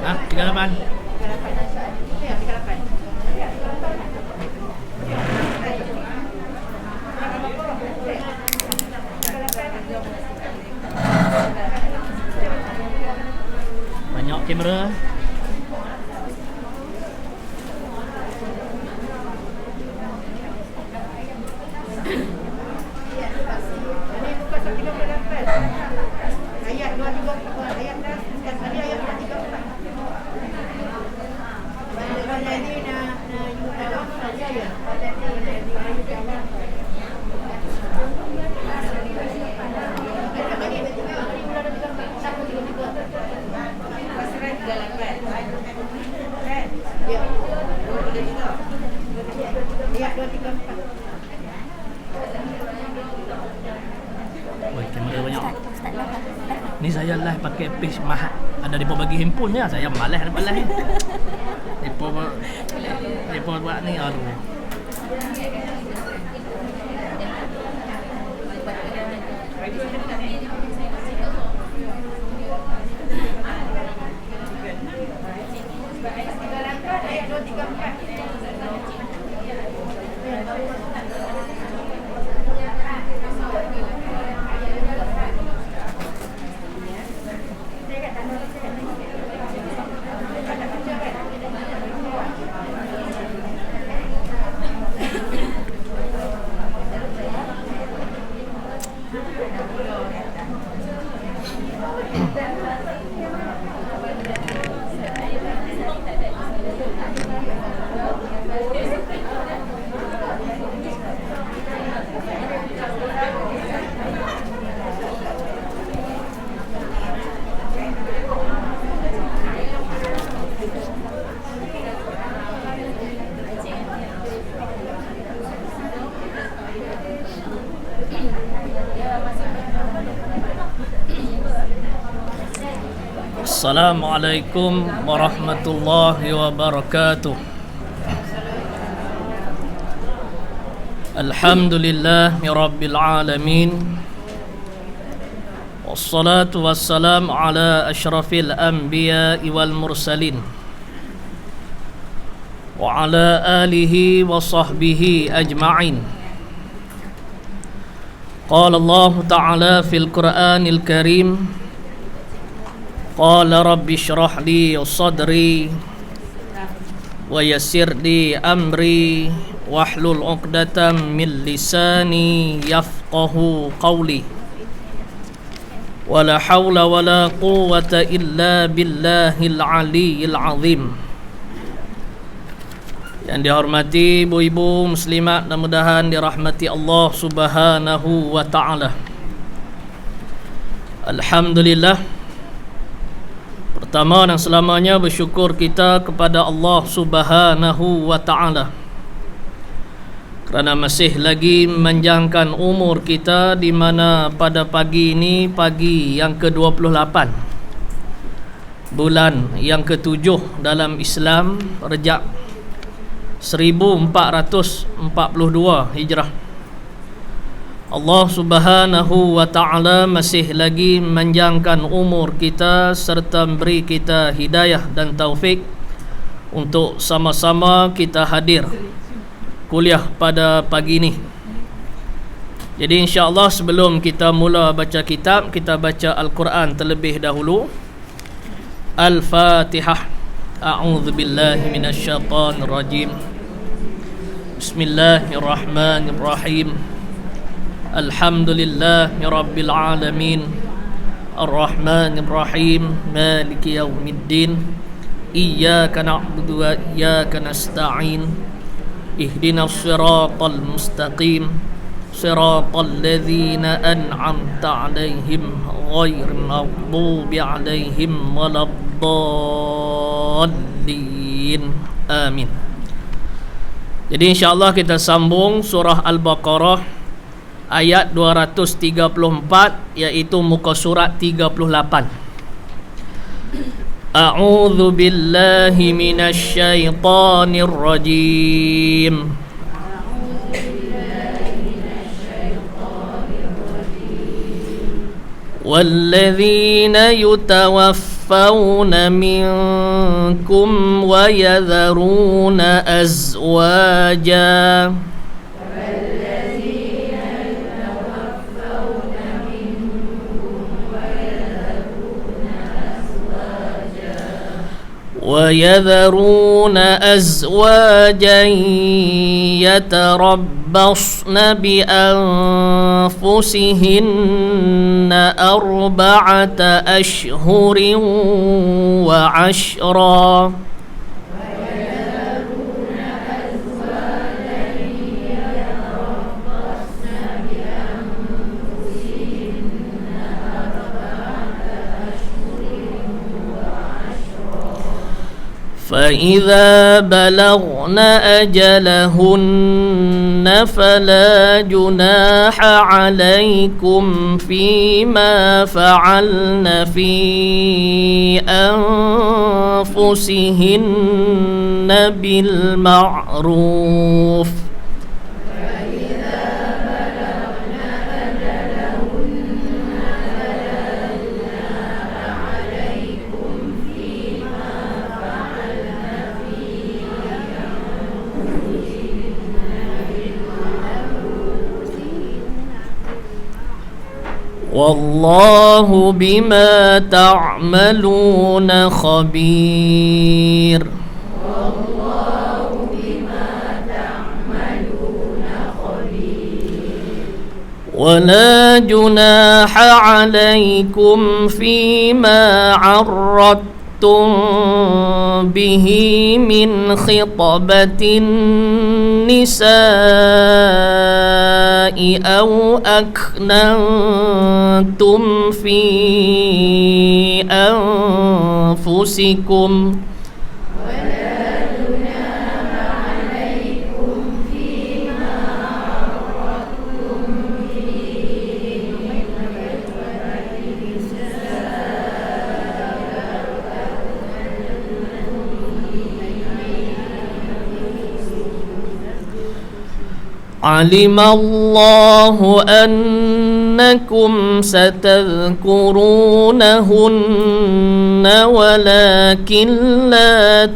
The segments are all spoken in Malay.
Ah, 38. Banyak kamera. Ayat 234 ayat dah tadi ayat 234. Waladina yutawaffa ya. Woi, kamera banyak. Ni saya live pakai page mahal. Ada depa bagi handphone ya, saya malas nak live. Depa buat ni aduh. Assalamualaikum warahmatullahi wabarakatuh. Alhamdulillahi rabbil alamin. Wassalatu wassalamu ala asyrafil anbiya'i wal mursalin wa ala alihi wa sahbihi ajma'in. Qala Allah ta'ala fil Qur'anil Karim, Qala rabbi syrah li sadri wa yassir li amri wahlul 'uqdatam min lisani yafqahu qawli. Wala hawla wala quwwata illa billahil aliyyil azim. Yang dihormati ibu-ibu muslimat dan mudahan dirahmati Allah Subhanahu wa taala. Alhamdulillah, pertama dan selamanya bersyukur kita kepada Allah Subhanahu wa ta'ala kerana masih lagi memanjangkan umur kita, di mana pada pagi ini pagi yang ke-28 bulan yang ke-7 dalam Islam, Rejab 1442 Hijrah. Allah Subhanahu wa ta'ala masih lagi memanjangkan umur kita serta memberi kita hidayah dan taufik untuk sama-sama kita hadir kuliah pada pagi ini. Jadi insya-Allah sebelum kita mula baca kitab, kita baca Al-Quran terlebih dahulu. Al-Fatihah. A'udzubillahi minasyaitonirrajim. Bismillahirrahmanirrahim. Alhamdulillahi rabbil alamin. Ar-Rahmanir Rahim. Maliki yaumiddin. Iyyaka na'budu wa iyyaka nasta'in. Ihdinas siratal mustaqim. Siratal ladzina an'amta 'alaihim ghairil maghdubi 'alaihim waladdallin. Amin. Jadi insya-Allah kita sambung surah Al-Baqarah ayat 234, iaitu muka surat 38. A'udzu billahi minasy syaithanir rajim. والذين يتوفون يتوفون منكم ويذرون أزواجا يتربصن بأنفسهن 4 أشهر وعشرا فإذا بلغن أجلهن فلا جناح عليكم فيما فعلن في أنفسهن بالمعروف والله بما تعملون خبير ولا جناح عليكم فيما عرضتم به من خطبة النساء أو أكننتم في أنفسكم علم الله أنكم ستذكرونهن ولكن لا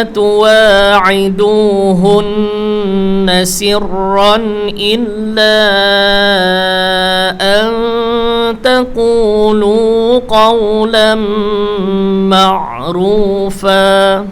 تواعدوهن سرا إلا أن تقولوا قولا معروفا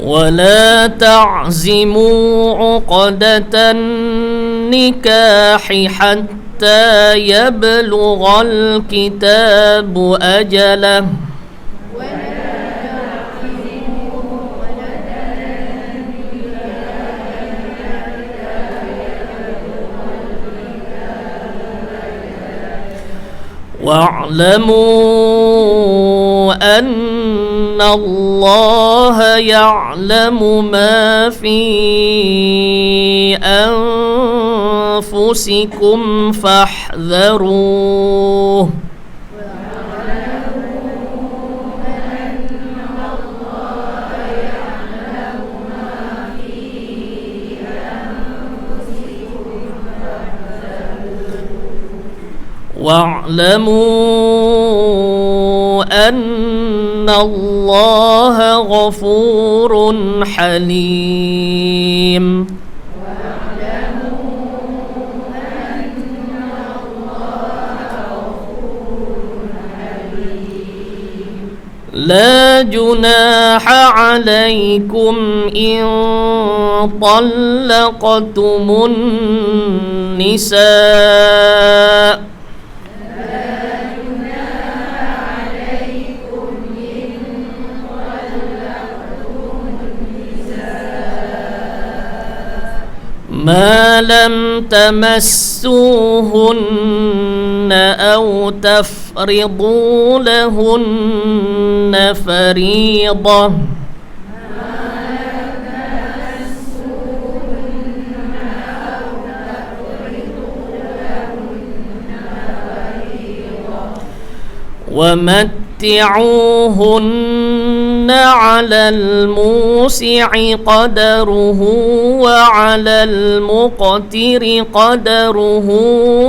ولا تعزموا عقدة النكاح حتى يبلغ الكتاب أجله واعلموا أن الله يعلم ما في أنفسكم فاحذروه واعلموا أن الله غفور حليم لا جناح عليكم إن طلقتم النساء ما لم تمسوهن أو تفرضوا لهن فريضة ومتعوهن على الموسع قدره وعلى المقتر قدره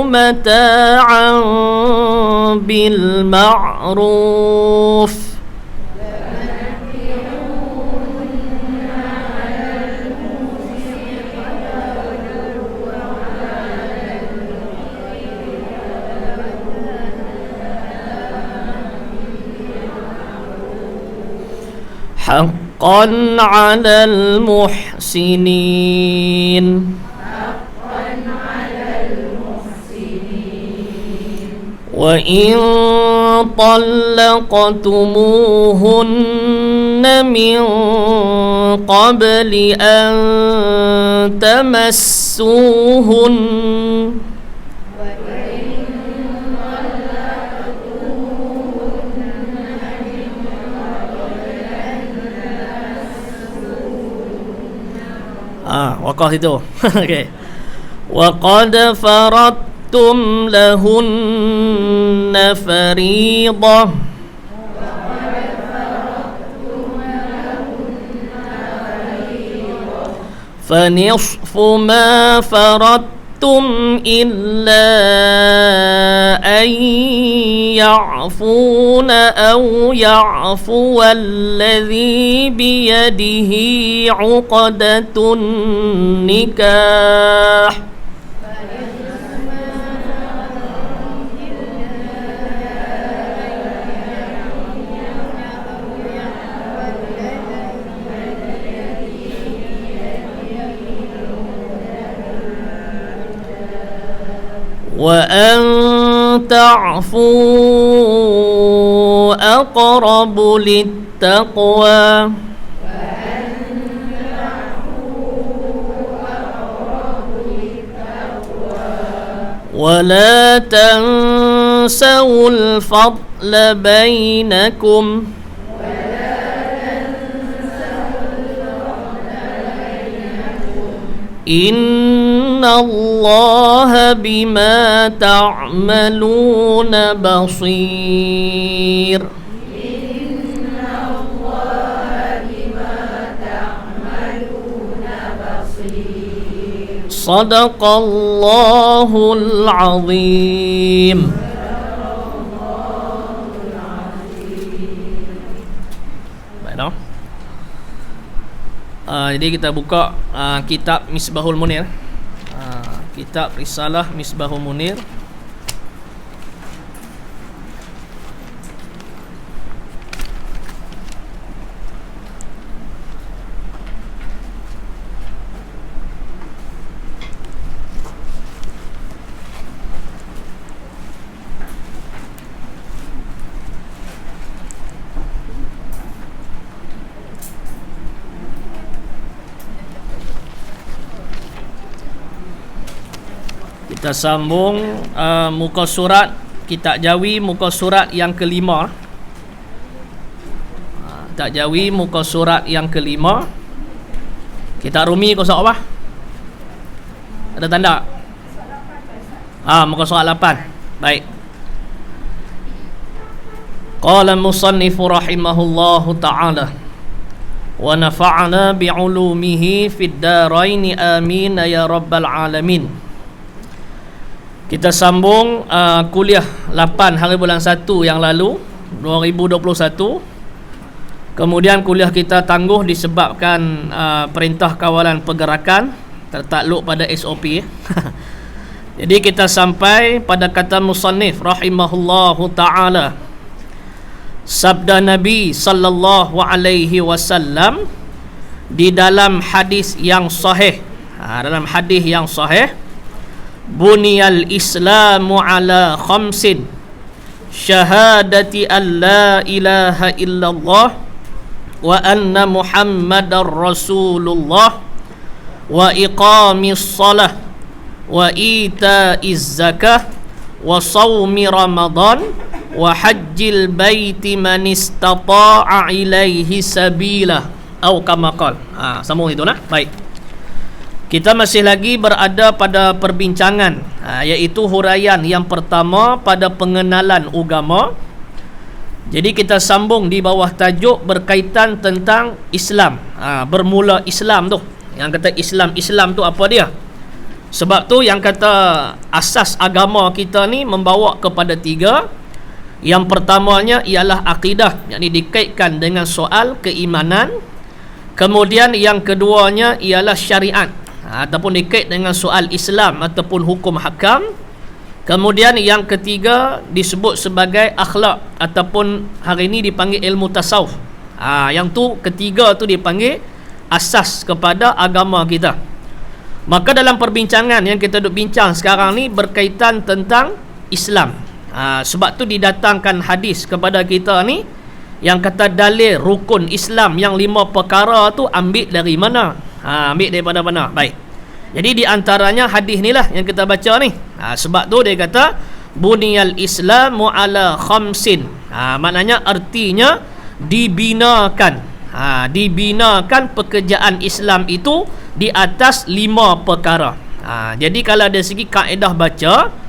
متاعا بالمعروف حقا على المحسنين وإن طلقتموهن من قبل أن تمسوهن waqaf itu. Okey. Wa qad faradtum lahunna fariidah فنصف ما فرضتم إلا أن يعفون أو يعفو الذي بيده عقدة النكاح وأن تعفوا أقرب للتقوى ولا تنسوا الفضل بينكم إن الله بما تعملون بصير صدق الله العظيم. Baiklah. Jadi kita buka kitab Misbahul Munir. Kitab Risalah Misbahul Munir. Kita sambung muka surat Kitab Jawi, muka surat yang kelima. Kitab Jawi, muka surat yang kelima. Kitab Rumi, muka surat apa? Ada tanda? Muka surat 8. Baik. Qala al-musannifu rahimahullahu ta'ala wa nafa'ana bi'ulumihi fid daraini amin ya rabbal alamin. Kita sambung kuliah 8 hari bulan 1 yang lalu 2021. Kemudian kuliah kita tangguh disebabkan perintah kawalan pergerakan tertakluk pada SOP. Jadi kita sampai pada kata musannif rahimahullahu ta'ala, sabda Nabi sallallahu alaihi wasallam di dalam hadis yang sahih. Dalam hadis yang sahih, buniyal islamu ala khamsin syahadati an la ilaha illallah wa anna muhammadar rasulullah wa iqamis salah wa itaiz zakah wa shaumi ramadan wa hajjil baiti man istata'a ilaihi sabila atau kama qala. Sambung itu nah. Baik. Kita masih lagi berada pada perbincangan iaitu huraian yang pertama pada pengenalan agama. Jadi kita sambung di bawah tajuk berkaitan tentang Islam. Bermula Islam tu. Yang kata Islam tu apa dia? Sebab tu yang kata asas agama kita ni membawa kepada 3. Yang pertamanya ialah akidah, yakni dikaitkan dengan soal keimanan. Kemudian yang keduanya ialah syariat, ataupun dikait dengan soal Islam ataupun hukum hakam. Kemudian yang ketiga disebut sebagai akhlak, ataupun hari ini dipanggil ilmu tasawuf. Yang tu ketiga tu dipanggil asas kepada agama kita. Maka dalam perbincangan yang kita duk bincang sekarang ni berkaitan tentang Islam. Sebab tu didatangkan hadis kepada kita ni yang kata dalil rukun Islam yang 5 perkara tu ambil dari mana? Ambil daripada mana? Baik. Jadi di antaranya hadis ni lah yang kita baca ni. Sebab tu dia kata buniyal Islamu ala khamsin. Maknanya artinya dibinakan. Dibinakan pekerjaan Islam itu di atas 5 perkara. Jadi kalau dari segi kaedah baca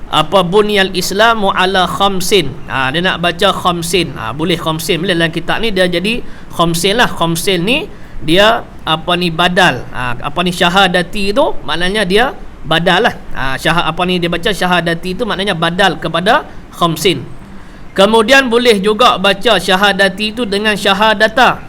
apa buniyal Islamu ala khamsin, dia nak baca khamsin, boleh khamsin, boleh dalam kitab ni dia jadi khamsin lah. Khamsin ni dia apa ni badal, apa ni syahadati tu maknanya dia badal lah. Apa ni dia baca syahadati tu maknanya badal kepada khamsin. Kemudian boleh juga baca syahadati itu dengan syahadata.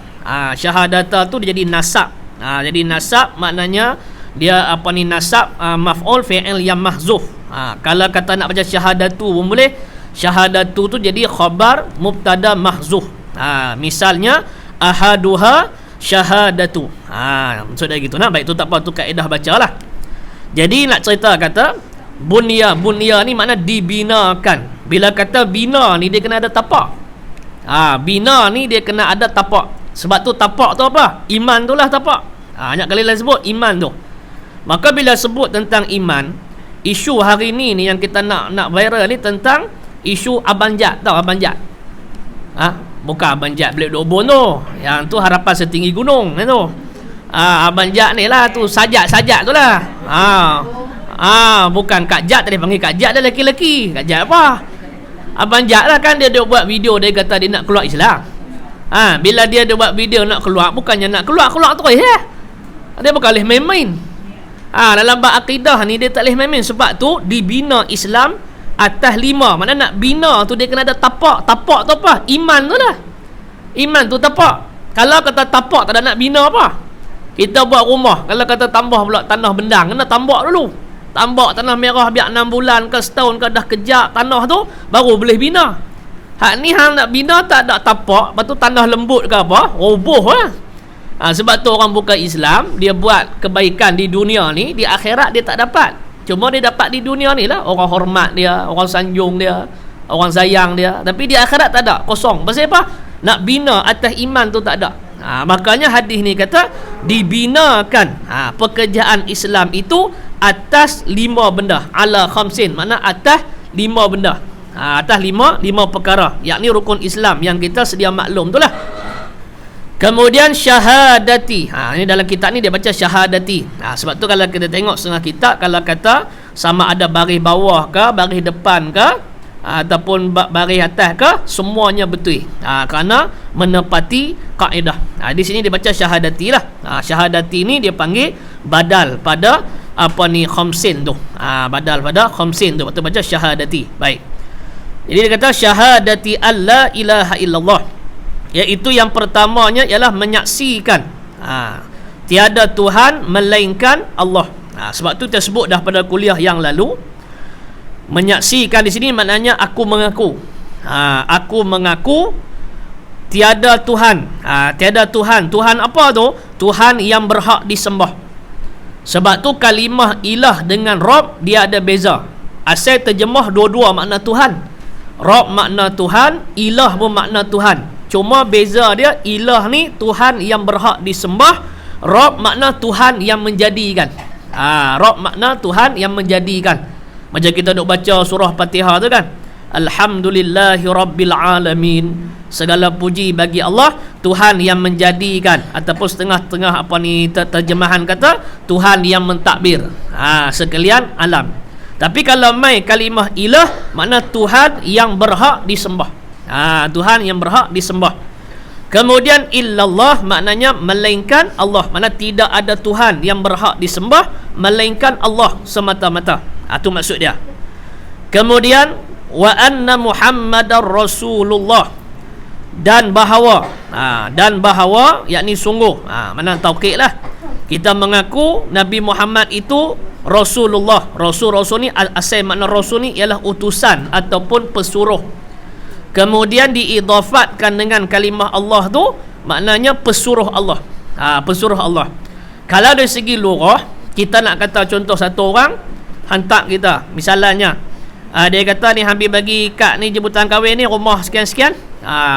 Syahadata tu dia jadi nasab. Jadi nasab maknanya dia apa ni nasab maf'ul fi'il yang mahzuf. Kalau kata nak baca syahadatu pun boleh. Syahadatu tu jadi khabar mubtada mahzuf. Misalnya ahaduha syahadatu. Maksudnya gitu nah. Baik, tu tak apa, tu kaedah bacalah. Jadi nak cerita kata bunya ni makna dibinakan. Bila kata bina ni dia kena ada tapak. Bina ni dia kena ada tapak. Sebab tu tapak tu apa? Iman tu lah tapak. Banyak kali lah sebut iman tu. Maka bila sebut tentang iman, isu hari ni yang kita nak viral ni tentang isu Abang Jad. Tahu Abang Jad? Bukan Abang Jad Belik Dobon tu. Yang tu harapan setinggi gunung tu. Abang Jad ni lah tu, sajak tu lah. Bukan Kak Jad tadi, panggil Kak Jad dia lelaki-lelaki. Kak Jad apa? Abang Jad lah kan dia buat video, dia kata dia nak keluar Islam. Bila dia buat video nak keluar, bukannya nak keluar terus ya. Dia bukan boleh main-main. Dalam bab akidah ni dia tak boleh main-main. Sebab tu dibina Islam atas 5. Maknanya nak bina tu dia kena ada tapak. Tapak tu apa? Iman tu lah. Iman tu tapak. Kalau kata tapak tak ada nak bina apa? Kita buat rumah, kalau kata tambah pula tanah bendang, kena tambak dulu. Tambak tanah merah biar 6 bulan ke setahun ke dah kejap tanah tu baru boleh bina. Hak ni hang nak bina tak ada tapak, lepas tu tanah lembut ke apa, roboh lah. Sebab tu orang bukan Islam, dia buat kebaikan di dunia ni, di akhirat dia tak dapat. Cuma dia dapat di dunia ni lah, orang hormat dia, orang sanjung dia, orang sayang dia. Tapi di akhirat tak ada, kosong. Pasal apa? Nak bina atas iman tu tak ada. Makanya hadis ni kata dibinakan pekerjaan Islam itu atas 5 benda. Ala khamsin, makna atas 5 benda. Atas 5 perkara, yakni rukun Islam yang kita sedia maklum tu lah. Kemudian syahadati. Ini dalam kitab ni dia baca syahadati. Sebab tu kalau kita tengok setengah kitab, kalau kata sama ada baris bawah ke, baris depan ke, ataupun baris atas ke, semuanya betul. Kerana menepati kaedah. Di sini dia baca syahadati lah. Syahadati ni dia panggil badal pada apa ni khamsin tu. Badal pada khamsin tu. Waktu baca syahadati. Baik. Jadi dia kata syahadati alla ilaha illallah, iaitu yang pertamanya ialah menyaksikan tiada Tuhan melainkan Allah. Sebab tu kita sebut dah pada kuliah yang lalu, menyaksikan di sini maknanya aku mengaku. Aku mengaku tiada Tuhan. Tiada Tuhan. Tuhan apa tu? Tuhan yang berhak disembah. Sebab tu kalimah ilah dengan Rabb dia ada beza. Asal terjemah dua-dua makna Tuhan. Rabb makna Tuhan, ilah pun makna Tuhan. Cuma beza dia, ilah ni Tuhan yang berhak disembah, Rabb makna Tuhan yang menjadikan. Rabb makna Tuhan yang menjadikan. Macam kita duk baca surah Fatihah tu kan, Alhamdulillahi Rabbil Alamin, segala puji bagi Allah, Tuhan yang menjadikan, ataupun setengah-setengah terjemahan kata Tuhan yang mentadbir sekalian alam. Tapi kalau mai kalimah ilah, makna Tuhan yang berhak disembah. Tuhan yang berhak disembah. Kemudian illallah maknanya melainkan Allah, makna tidak ada Tuhan yang berhak disembah melainkan Allah semata-mata. Itu maksud dia. Kemudian wa anna Muhammadar Rasulullah, dan bahawa yakni sungguh, mana taukid lah, kita mengaku Nabi Muhammad itu Rasulullah. Rasul ni asal makna Rasul ni ialah utusan ataupun pesuruh. Kemudian diidafatkan dengan kalimah Allah tu, maknanya pesuruh Allah. Pesuruh Allah. Kalau dari segi lughah, kita nak kata contoh satu orang hantar kita, misalnya dia kata ni ambil bagi kad ni jemputan kahwin ni rumah sekian-sekian,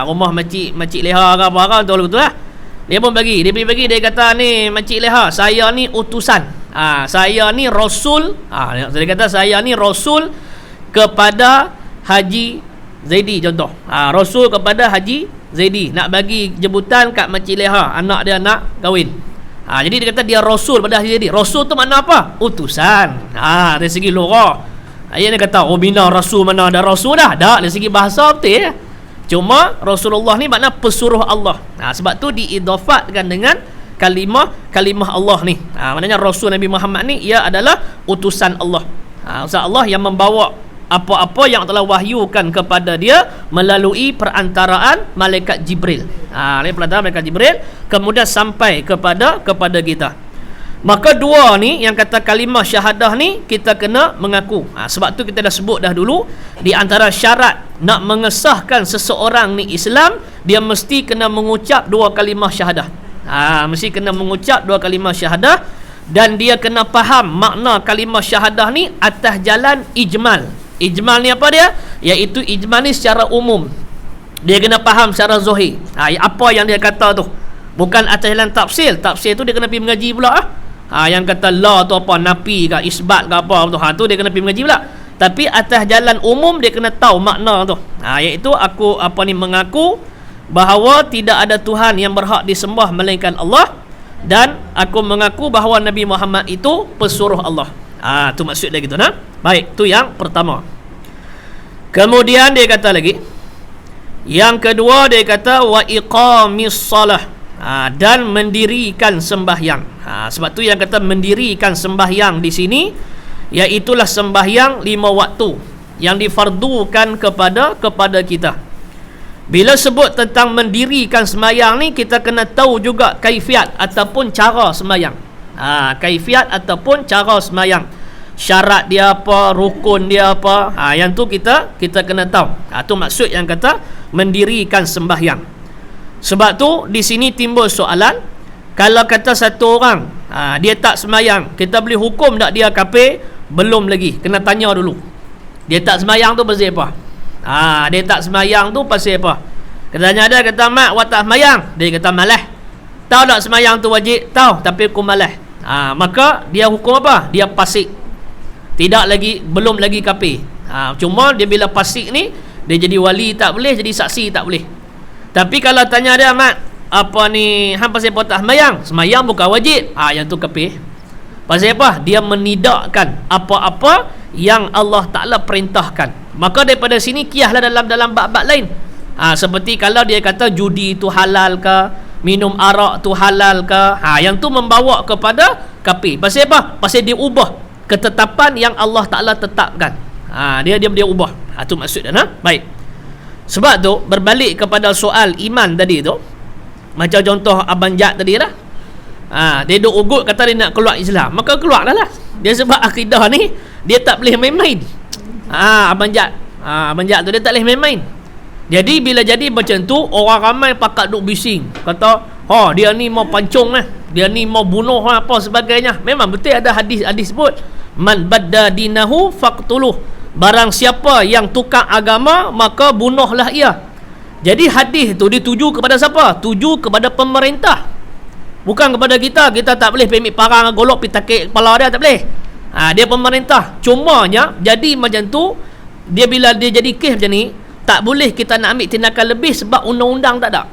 rumah makcik Leha ke apa ke, betul lah. Dia pun bagi, dia kata ni makcik Leha, saya ni utusan, saya ni Rasul, dia kata saya ni Rasul kepada Haji Zaidi contoh, Rasul kepada Haji Zaidi, nak bagi jemputan kat makcik Leha, anak dia nak kahwin. Jadi dia kata dia Rasul pada Haji Zaidi. Rasul tu makna apa? Utusan. Dari segi lughah. Ayat dia kata, bina Rasul, mana ada Rasul dah. Tak, dari segi bahasa betul ya. Cuma Rasulullah ni makna pesuruh Allah. Sebab tu diidafatkan dengan kalimah Allah ni. Maknanya Rasul Nabi Muhammad ni ia adalah utusan Allah. Utusan Allah yang membawa apa-apa yang telah wahyukan kepada dia melalui perantaraan malaikat Jibril. Perantaraan malaikat Jibril kemudian sampai kepada kita. Maka dua ni yang kata kalimah syahadah ni kita kena mengaku. Sebab tu kita dah sebut dah dulu, di antara syarat nak mengesahkan seseorang ni Islam, dia mesti kena mengucap dua kalimah syahadah. Mesti kena mengucap dua kalimah syahadah, dan dia kena faham makna kalimah syahadah ni atas jalan ijmal. Ijmal ni apa dia? Iaitu ijmal ni secara umum. Dia kena faham secara zahir. Apa yang dia kata tu, bukan atas jalan tafsir. Tafsir tu dia kena pergi mengaji pula. Yang kata la tu apa, nafi ke isbat ke apa tu, tu dia kena pergi mengaji pula. Tapi atas jalan umum dia kena tahu makna tu. Iaitu aku mengaku bahawa tidak ada Tuhan yang berhak disembah melainkan Allah, dan aku mengaku bahawa Nabi Muhammad itu pesuruh Allah. Tu maksud dia gitu nah. Baik, tu yang pertama. Kemudian dia kata lagi, yang kedua dia kata wa iqamis salah, dan mendirikan sembahyang. Sebab tu yang kata mendirikan sembahyang di sini, iaitulah sembahyang 5 waktu yang difardukan kepada kita. Bila sebut tentang mendirikan sembahyang ni, kita kena tahu juga kaifiat ataupun cara sembahyang. Kaifiat ataupun cara sembahyang. Syarat dia apa, rukun dia apa, yang tu kita kena tahu. Tu maksud yang kata mendirikan sembahyang. Sebab tu di sini timbul soalan, kalau kata satu orang dia tak sembahyang, kita boleh hukum tak dia kafir? Belum lagi, kena tanya dulu. Dia tak sembahyang tu pasal apa? Dia tak sembahyang tu pasal apa? Katanya ada kata, mak awak tak sembahyang. Dia kata malas. Tahu tak sembahyang tu wajib? Tahu, tapi aku malas. Maka dia hukum apa? Dia fasik. Tidak lagi, belum lagi kafir. Cuma dia bila fasik ni, dia jadi wali tak boleh, jadi saksi tak boleh. Tapi kalau tanya dia, mak apa ni, hang pasal apa tak sembahyang? Sembahyang bukan wajib. Yang tu kafir. Pasal apa? Dia menidakkan apa-apa yang Allah Ta'ala perintahkan. Maka daripada sini kiaslah dalam bab-bab lain. Seperti kalau dia kata judi tu halal ke, minum arak tu halal ke, yang tu membawa kepada kafir. Pasal apa? Pasal dia ubah ketetapan yang Allah Ta'ala tetapkan. Dia ubah. Itu maksud dia. Baik. Sebab tu berbalik kepada soal iman tadi tu, macam contoh Abang Jad tadi lah. Dia duk ugut kata dia nak keluar Islam, maka keluar lah. Dia sebab akidah ni dia tak boleh main-main. Abang Jad tu dia tak boleh main-main. Jadi bila jadi macam tu, orang ramai pakat duk bising, kata dia ni mau pancung lah, dia ni mau bunuh lah, apa sebagainya. Memang betul ada hadis sebut, man badda dinahu faqtuluh, barang siapa yang tukar agama maka bunuhlah ia. Jadi hadis tu dituju kepada siapa? Tuju kepada pemerintah. Bukan kepada kita tak boleh pergi parang golok pergi takik kepala dia, tak boleh. Dia pemerintah. Cumanya jadi macam tu, dia bila dia jadi kes macam ni, tak boleh kita nak ambil tindakan lebih sebab undang-undang tak ada.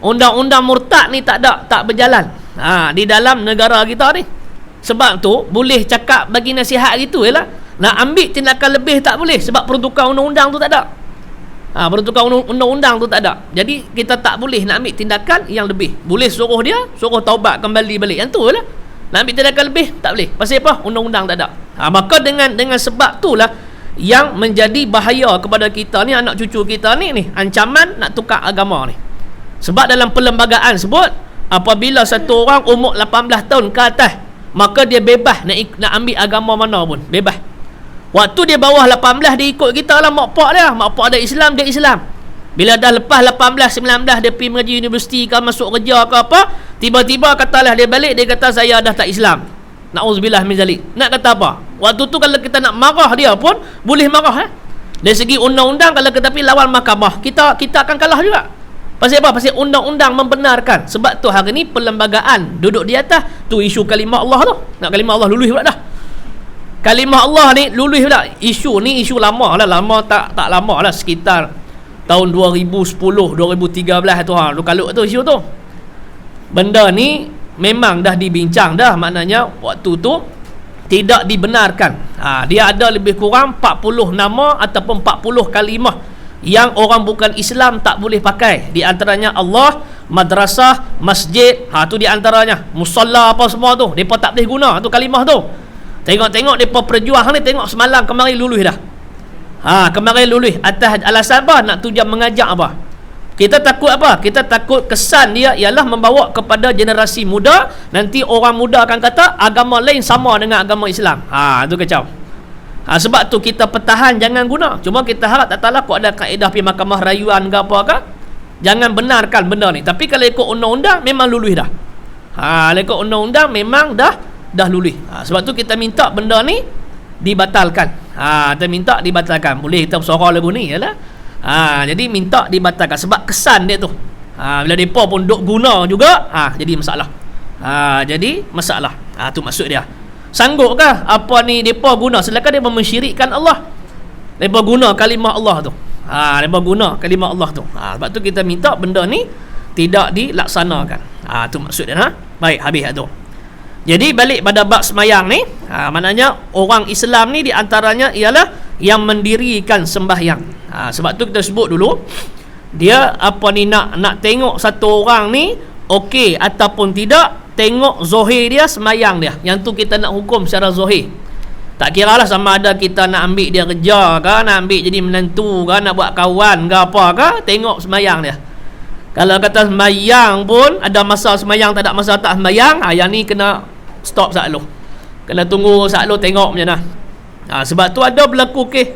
Undang-undang murtad ni tak ada, tak berjalan di dalam negara kita ni. Sebab tu boleh cakap bagi nasihat gitu ialah nak ambil tindakan lebih tak boleh sebab peruntukan undang-undang tu tak ada. Peruntukan undang-undang tu tak ada. Jadi kita tak boleh nak ambil tindakan yang lebih. Boleh suruh dia suruh taubat kembali balik. Yang tu lah. Nak ambil tindakan lebih tak boleh. Pasal apa? Undang-undang tak ada. Maka dengan sebab itulah yang menjadi bahaya kepada kita ni, anak cucu kita ni ancaman nak tukar agama ni. Sebab dalam perlembagaan sebut apabila satu orang umur 18 tahun ke atas, maka dia bebas nak ambil agama mana pun, bebas. Waktu dia bawah 18 dia ikut kita lah mak pak dia. Mak pak ada Islam, dia Islam. Bila dah lepas 18, 19 dia pergi mengaji universiti ke masuk kerja ke apa, tiba-tiba katalah dia balik, dia kata saya dah tak Islam. Na'udzubillah min zalik. Nak kata apa? Waktu tu kalau kita nak marah dia pun boleh marah. Dari segi undang-undang kalau kita pergi lawan mahkamah, kita akan kalah juga. Pasal apa? Pasal undang-undang membenarkan. Sebab tu hari ni perlembagaan duduk di atas tu isu kalimah Allah tu. Nak kalimah Allah luluh pula dah. Kalimah Allah ni luluh pula. Isu ni isu lama lah. Lama tak lama lah. Sekitar tahun 2010, 2013 tu. Kalau tu isu tu. Benda ni memang dah dibincang dah. Maknanya waktu tu tidak dibenarkan. Dia ada lebih kurang 40 nama ataupun 40 kalimah yang orang bukan Islam tak boleh pakai. Di antaranya Allah, madrasah, masjid, tu di antaranya. Musalla apa semua tu, depa tak boleh guna tu kalimah tu. Tengok depa perjuang ni, tengok semalam kemari luluh dah. Kemari luluh atas alasan apa? Nak tujuan mengajak apa? Kita takut apa? Kita takut kesan dia ialah membawa kepada generasi muda, nanti orang muda akan kata agama lain sama dengan agama Islam. Tu kacau. Sebab tu kita pertahan jangan guna. Cuma kita harap tak tahu kok ada kaedah pergi mahkamah rayuan ke apa ke, jangan benarkan benda ni. Tapi kalau ikut undang-undang memang luluh dah. Kalau ikut undang-undang memang dah luluh. Sebab tu kita minta benda ni dibatalkan. Kita minta dibatalkan. Boleh kita bersuara lagu ni ialah. Jadi minta dibatalkan sebab kesan dia tu. Bila depa pun duk guna juga, jadi masalah. Jadi masalah. Tu maksud dia. Sangguppkah apa ni depa guna? Silakan dia mensyirikkan Allah. Depa guna kalimah Allah tu. Depa guna kalimah Allah tu. Sebab tu kita minta benda ni tidak dilaksanakan. Tu maksud dia. Baik, habis tu. Jadi balik pada bab semayang ni, maknanya orang Islam ni di antaranya ialah yang mendirikan sembahyang. Sebab tu kita sebut dulu, dia apa ni nak tengok satu orang ni okey ataupun tidak, tengok zohir dia, semayang dia. Yang tu kita nak hukum secara zohir. Tak kira lah sama ada kita nak ambil dia kerja ke, nak ambil jadi menantu ke, nak buat kawan ke apa ke, tengok semayang dia. Kalau kata semayang pun ada masa semayang, tak ada masa tak semayang, yang ni kena stop saklo. Kena tunggu saklo tengok macam mana. Sebab tu ada berlaku kes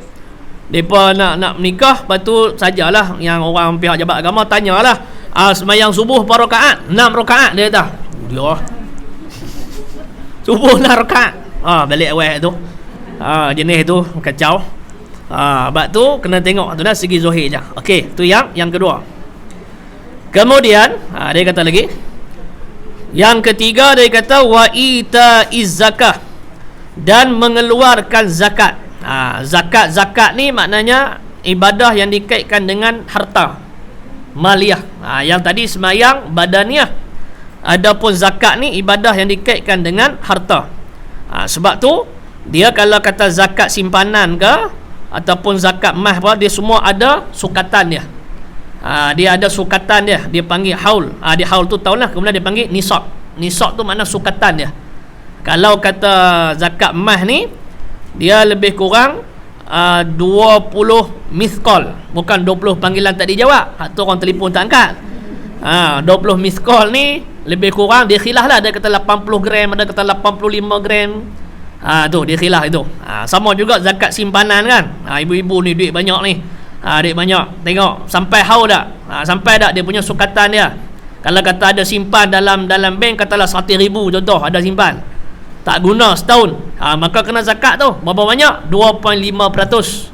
depa nak menikah, lepas tu sajalah yang orang pihak jabat agama tanyalah, semayang subuh berapa rakaat? 6 rakaat dia kata. Dia subuh 6 rakaat. Balik awal tu. Jenis tu kacau. Sebab tu kena tengok tu dah segi zohir je. Okey, tu yang kedua. Kemudian dia kata lagi, yang ketiga dia kata wa itaiz zakah, dan mengeluarkan zakat. Zakat ni maknanya ibadah yang dikaitkan dengan harta, maliyah. Yang tadi semayang badaniah, adapun zakat ni ibadah yang dikaitkan dengan harta. Sebab tu dia kalau kata zakat simpanan ke ataupun zakat mah apa, dia semua ada sukatan dia. Dia ada sukatan dia, dia panggil haul. Dia haul tu tahulah, kemudian dia panggil nisab. Nisab tu makna sukatan dia. Kalau kata zakat mah ni, dia lebih kurang 20 mithqal, bukan 20 panggilan tak dijawab. Tu orang telefon tak angkat. 20 mithqal ni lebih kurang dia khilaf lah. Ada kata 80 gram, ada kata 85 gram. Tu dia khilaf itu. Sama juga zakat simpanan kan. Ibu-ibu ni duit banyak ni. Duit banyak. Tengok sampai haul tak? Sampai tak dia punya sukatan dia. Kalau kata ada simpan dalam bank, katalah 100,000 contoh ada simpan, tak guna setahun, maka kena zakat tu. Berapa banyak? 2.5%.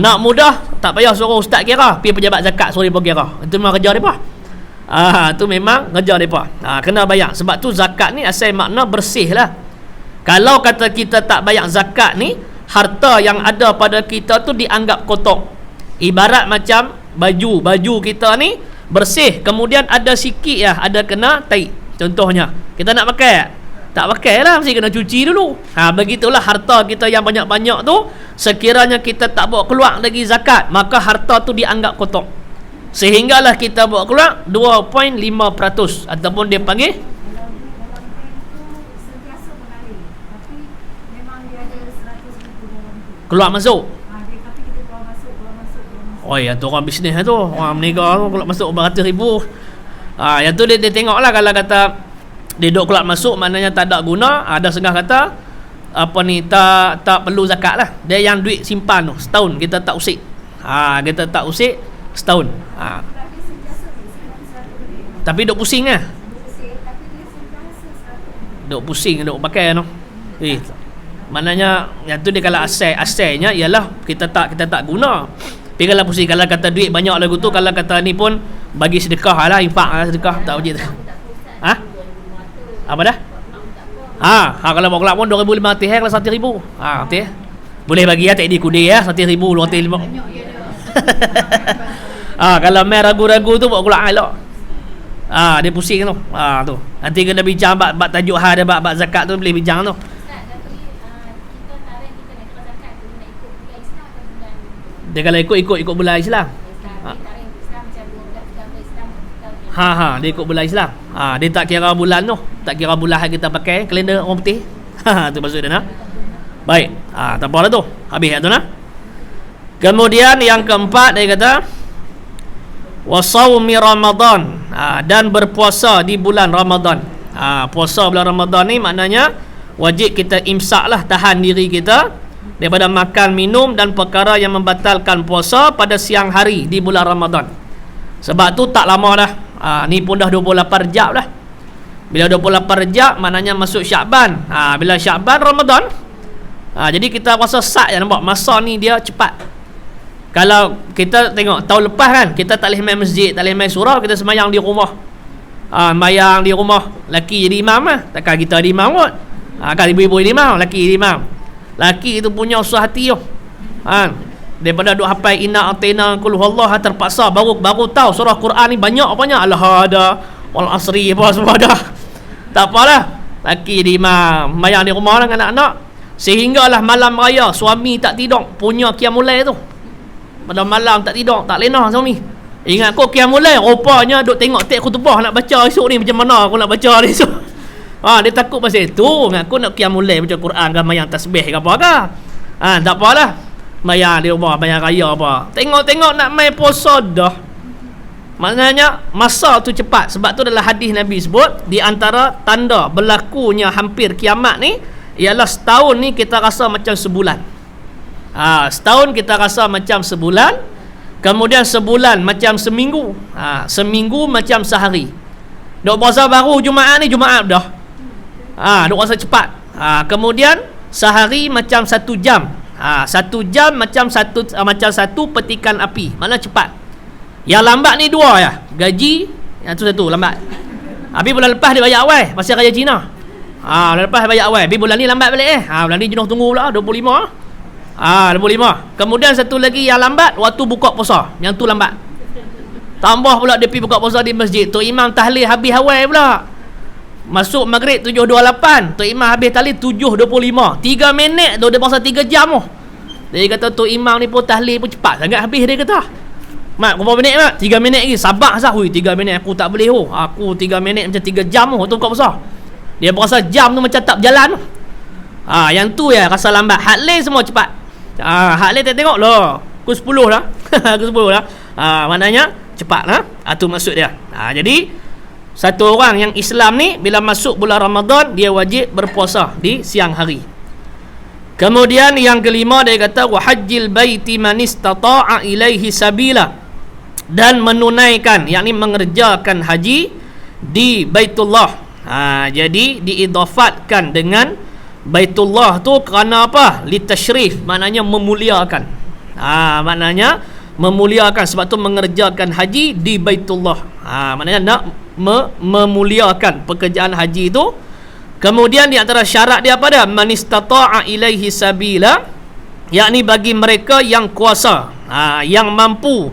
Nak mudah, tak payah suruh ustaz kira, pergi pejabat zakat suruh dia kira. Itu memang kerja dia. Tu memang ngejar mereka. Kena bayar. Sebab tu zakat ni asal makna bersih lah. Kalau kata kita tak bayar zakat ni, harta yang ada pada kita tu dianggap kotor. Ibarat macam baju kita ni bersih, kemudian ada sikit ada kena tai. Contohnya kita nak pakai, tak pakai lah, mesti kena cuci dulu. Begitulah harta kita yang banyak-banyak tu, sekiranya kita tak bawa keluar lagi zakat, maka harta tu dianggap kotor, sehinggalah kita bawa keluar 2.5% ataupun dia panggil keluar masuk. Oh ya, tu orang bisnes tu, orang meniaga tu keluar masuk beratus ribu. Yang tu dia tengok lah. Kalau kata dia duduk keluar masuk, maknanya tak ada guna. Ada setengah kata apa ni, tak perlu zakat lah. Dia yang duit simpan tu setahun kita tak usik. Kita tak usik setahun. Tapi duk pusing lah, duk pusing, duk pakai tu. Maknanya yang tu dia kalau asalnya ialah kita tak guna. Tapi kalau pusing, kalau kata duit banyak lagu tu, kalau kata ni pun bagi sedekah lah, infak lah, sedekah tak wajib. Apa dah? Kalau bawa kelab pun 2,500 kalau 1,000. Betul. Boleh bagi tak di kudi 1,000, 2,500. Kalau mai ragu-ragu tu bawa kelab elok. Dia pusing tu. Tu. Nanti kena bincang bab tajuk ada bab zakat tu, boleh bincang tu. Dia kalau ikut bulan Islam. Dia ikut bulan Islam. Dia tak kira bulan tu, tak kira bulan kita pakai kalender orang putih. Tu maksud dia nak. Baik. Tak apa dah tu. Habis tu nah. Kemudian yang keempat dia kata wasaumi Ramadan, dan berpuasa di bulan Ramadan. Puasa bulan Ramadan ni maknanya wajib kita imsak lah, tahan diri kita daripada makan, minum dan perkara yang membatalkan puasa pada siang hari di bulan Ramadan. Sebab tu tak lama dah. Ni pun dah 24 Rejab dah. Bila 24 Rejab maknanya masuk Syakban. Bila Syakban Ramadan. Jadi kita rasa sat je, nampak masa ni dia cepat. Kalau kita tengok tahun lepas kan, kita tak boleh main masjid, tak boleh main surau, kita semayang di rumah. Semayang di rumah, laki jadi imam lah. Takkan kita jadi imam kot. Kan ibu-ibu jadi imam, laki jadi imam. Laki itu punya usaha hati tu. Daripada duk hafal inna atina qul huwallahu, terpaksa baru tahu surah Quran ni banyak al-hada wal asri apa semua dah. Tak apalah, laki jadi imam, mayang di rumah dengan anak-anak, sehinggalah malam raya suami tak tidur, punya qiyamul lail tu. Pada malam tak tidur, tak lena suami. Ingat kau qiyamul lail, rupanya duk tengok teks khutbah nak baca esok ni, macam mana aku nak baca ni esok. Dia takut pasal itu. Aku nak qiyamul lail baca Quran ke, mayang tasbih ke apa ke. Tak apalah, mayang di rumah, mayang raya apa. Tengok-tengok nak main puasa dah. Maknanya masa tu cepat. Sebab tu dalam hadis Nabi sebut, di antara tanda berlakunya hampir kiamat ni ialah setahun ni kita rasa macam sebulan. Setahun kita rasa macam sebulan, kemudian sebulan macam seminggu, seminggu macam sehari. Duk puasa baru Jumaat ni, Jumaat dah. Duk rasa cepat. Kemudian sehari macam 1 jam. 1 jam macam satu petikan api. Mana cepat. Yang lambat ni 2 ya. Gaji yang tu 1 lambat. Habis bulan lepas dia bayar awal pasal raya Cina. Bulan lepas dia bayar awal. Habis bulan ni lambat balik bulan ni jenuh tunggu pula 25. 25. Kemudian satu lagi yang lambat waktu buka puasa. Yang tu lambat. Tambah pula dia pergi buka puasa di masjid. Tok Imam tahlil habis awal pula. Masuk maghrib 7.28, Tok Imam habis tahlil 7.25. 3 minit tu dia puasa 3 jam tu. Dia kata Tok Imam ni pun tahlil pun cepat sangat habis, dia kata. Mak, berapa minit mak? 3 minit lagi. Sabar sah. Hui, 3 minit aku tak boleh tu. Aku 3 minit macam 3 jam tu buka puasa. Dia berasa jam tu macam tak berjalan tu. Yang tu ya rasa lambat. Hak lain semua cepat. Hak lain tengok lah. Pukul 10 dah. Pukul 10 dah. Maknanya cepat lah. Tu maksud dia. Jadi satu orang yang Islam ni bila masuk bulan Ramadan dia wajib berpuasa di siang hari. Kemudian yang kelima dia kata wa hajjil baiti man istata'a ilaihi sabila, dan menunaikan yakni mengerjakan haji di Baitullah. Jadi diidafatkan dengan Baitullah tu kerana apa? Litashrif, maknanya memuliakan. Maknanya memuliakan, sebab tu mengerjakan haji di Baitullah. Maknanya nak memuliakan pekerjaan haji itu. Kemudian di antara syarat dia apa dia? Man istata'a ilaihi sabila, yakni bagi mereka yang kuasa, yang mampu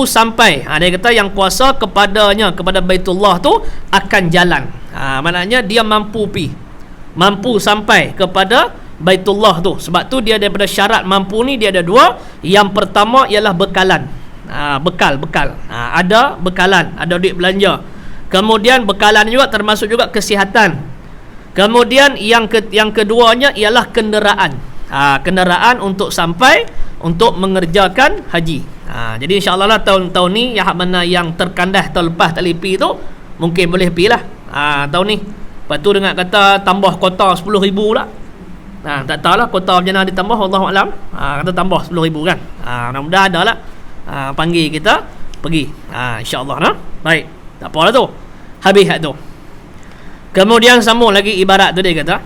sampai. Dia kata yang kuasa kepadanya, kepada Baitullah tu akan jalan. Maknanya dia mampu sampai kepada Baitullah tu. Sebab tu dia daripada syarat mampu ni dia ada dua. Yang pertama ialah bekalan. Bekal. Ada bekalan, ada duit belanja. Kemudian bekalan juga termasuk juga kesihatan. Kemudian yang keduanya ialah kenderaan. Kenderaan untuk sampai, untuk mengerjakan haji. Jadi insya-Allah lah tahun ni yang mana yang terkandas tahun lepas tak lipi tu mungkin boleh pergi lah tahun ni. Lepas tu dengar kata tambah kota 10,000 pula. Tak tahulah kota macam mana ditambah, Wallahualam. Kata tambah 10,000 kan. Mudah-mudahan ada lah panggil kita pergi. InsyaAllah nah. Baik, tak apalah tu. Habis tu. Kemudian sambung lagi ibarat tu dia kata,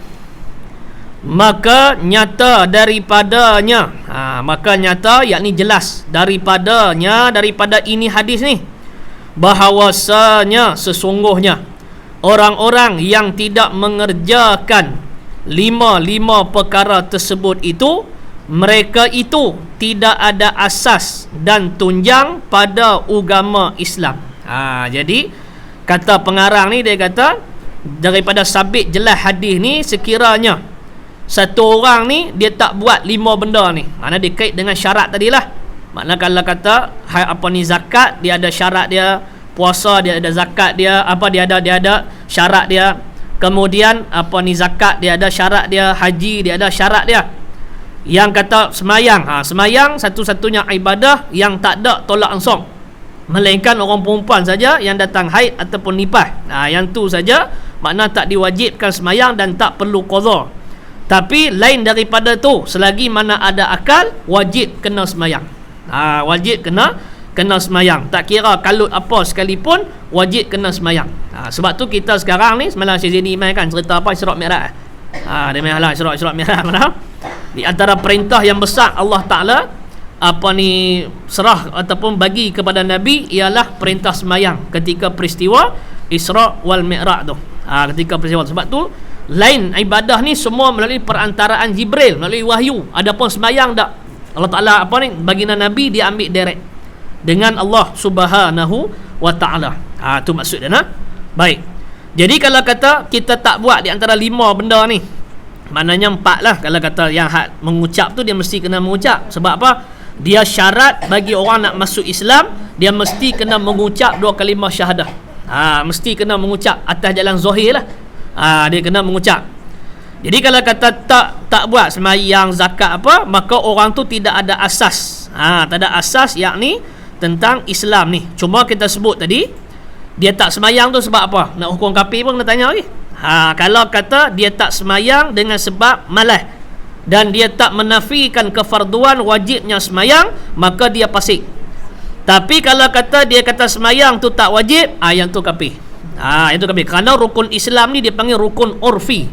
maka nyata daripadanya, maka nyata yakni jelas daripada ini hadis ni, bahawasanya sesungguhnya orang-orang yang tidak mengerjakan lima perkara tersebut itu, mereka itu tidak ada asas dan tunjang pada agama Islam. Jadi kata pengarang ni, dia kata daripada sabit jelas hadis ni, sekiranya satu orang ni dia tak buat 5 benda ni, maknanya dia kait dengan syarat tadilah. Maknanya kalau kata zakat, dia ada syarat dia, puasa dia ada zakat dia, dia ada syarat dia. Kemudian zakat dia ada syarat dia, haji dia ada syarat dia. Yang kata semayang, semayang satu-satunya ibadah yang tak ada tolak ansong, melainkan orang perempuan saja yang datang haid ataupun nifas. Yang tu saja makna tak diwajibkan semayang dan tak perlu qadha. Tapi lain daripada tu, selagi mana ada akal, wajib kena semayang. Wajib kena semayang. Tak kira kalut apa sekalipun, wajib kena semayang. Sebab tu kita sekarang ni, semalam Syekh Zaini Iman kan cerita apa Isra' Mi'raj. Dia malah Isra' Mi'raj mana? Di antara perintah yang besar Allah Ta'ala serah ataupun bagi kepada Nabi ialah perintah semayang ketika peristiwa Isra' wal Mi'raj tu. Ketika peristiwa. Sebab tu lain ibadah ni semua melalui perantaraan Jibril, melalui wahyu. Adapun semayang tak, Allah Ta'ala baginda Nabi dia ambil direct dengan Allah Subhanahu wa Ta'ala. Tu maksud dia nah. Baik. Jadi kalau kata kita tak buat di antara 5 benda ni, maknanya 4 lah. Kalau kata yang mengucap tu dia mesti kena mengucap. Sebab apa? Dia syarat bagi orang nak masuk Islam, dia mesti kena mengucap 2 kalimah syahadah. Mesti kena mengucap atas jalan zahir lah. Dia kena mengucap. Jadi kalau kata tak buat semayang, zakat maka orang tu tidak ada asas. Tak ada asas yakni tentang Islam ni. Cuma kita sebut tadi, dia tak semayang tu sebab apa? Nak hukum kafir pun kena tanya lagi. Kalau kata dia tak semayang dengan sebab malas dan dia tak menafikan kefarduan wajibnya semayang, maka dia fasik. Tapi kalau kata dia kata semayang tu tak wajib, yang tu kafir. Itu kafir. Kerana rukun Islam ni dia panggil rukun urfi.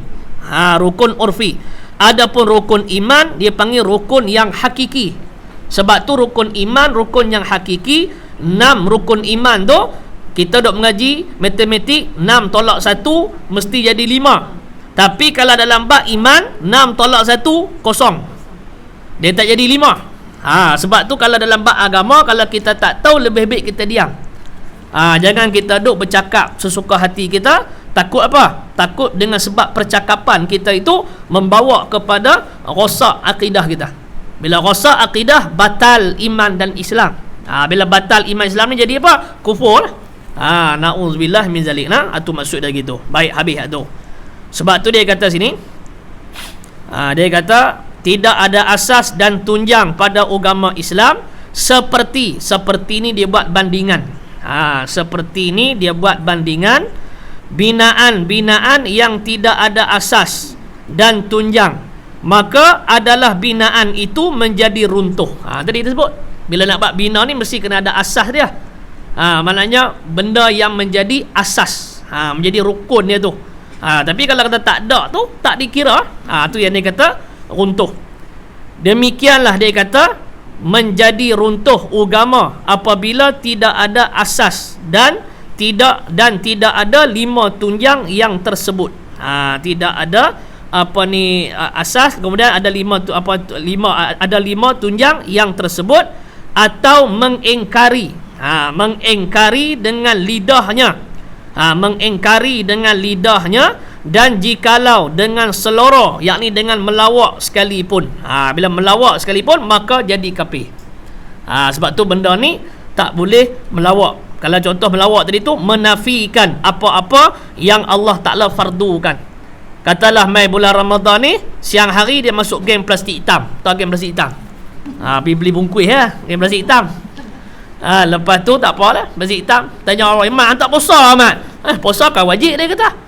Rukun urfi. Adapun rukun iman dia panggil rukun yang hakiki. Sebab tu rukun iman, rukun yang hakiki, 6 rukun iman tu kita duk mengaji matematik, 6 tolak 1 mesti jadi 5. Tapi kalau dalam bab iman, 6 tolak 1 kosong, dia tak jadi 5. Sebab tu kalau dalam bab agama, kalau kita tak tahu, lebih baik kita diam. Jangan kita duk bercakap sesuka hati kita. Takut apa? Takut dengan sebab percakapan kita itu membawa kepada rosak akidah kita. Bila rosak akidah, batal iman dan Islam. Bila batal iman Islam ni jadi apa? Kufur lah. Na'udzubillah min zalik. Itu maksud dia gitu. Baik, habis tu. Sebab tu dia kata sini, dia kata tidak ada asas dan tunjang pada agama Islam. Seperti ni dia buat bandingan. Seperti ni dia buat bandingan binaan yang tidak ada asas dan tunjang, maka adalah binaan itu menjadi runtuh. Tadi kita sebut, bila nak buat bina ni mesti kena ada asas dia. Maknanya benda yang menjadi asas, menjadi rukun dia tu. Tapi kalau kata tak ada tu, tak dikira. Tu yang dia kata runtuh. Demikianlah dia kata menjadi runtuh agama apabila tidak ada asas dan tidak ada 5 tunjang yang tersebut. Tidak ada asas, kemudian ada 5 tunjang yang tersebut, atau mengingkari dengan lidahnya, dan jikalau dengan seloroh, yakni dengan melawak sekalipun. Bila melawak sekalipun maka jadi kafir. Sebab tu benda ni tak boleh melawak. Kalau contoh melawak tadi tu menafikan apa-apa yang Allah Ta'ala fardukan. Katalah mai bulan Ramadan ni, siang hari dia masuk game plastik hitam. Tahu game plastik hitam? Pergi beli bungkus game plastik hitam. Lepas tu tak apalah, plastik hitam. Tanya orang, "Mak, hang tak puasa, Mak?" Puasa kan wajib, dia kata.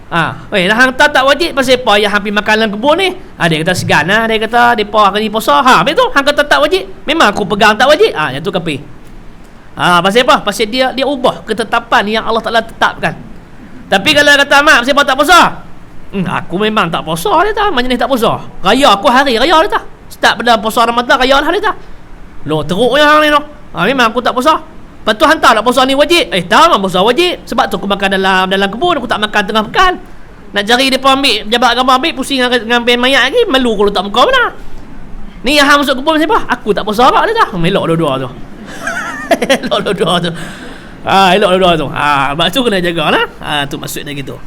Hang tak wajib pasal apa yang hang pergi makan dalam kebun ni? Dia kata segan lah, dia kata depa akan puasa. Betul, hang kata tak wajib. Memang aku pegang tak wajib. Yang tu kafir. Pasal apa? Pasal dia ubah ketetapan yang Allah Ta'ala tetapkan. Tapi kalau dia kata, "Mak, pasal apa tak puasa?" Aku memang tak puasa, dia kata. Macam ni tak puasa? Raya aku hari raya, dia kata. Start pada puasa Ramadan, raya lah, dia kata. Loh, teruk yang ni, no. Memang aku tak puasa. Lepas tu hantar tak puasa ni wajib. Tak, memang puasa wajib. Sebab tu aku makan dalam kebun, aku tak makan tengah pekan. Nak cari dia ambil, jabat agama ambil, pusing dengan ben mayat lagi, malu kalau tak muka mana. Ni yang hang masuk kebun siapa? Aku tak puasa agak, dia kata. Melok dua-dua tu. Elok dua-dua tu. Elok dua-dua tu. Sebab tu kena jaga lah. Tu maksudnya gitu.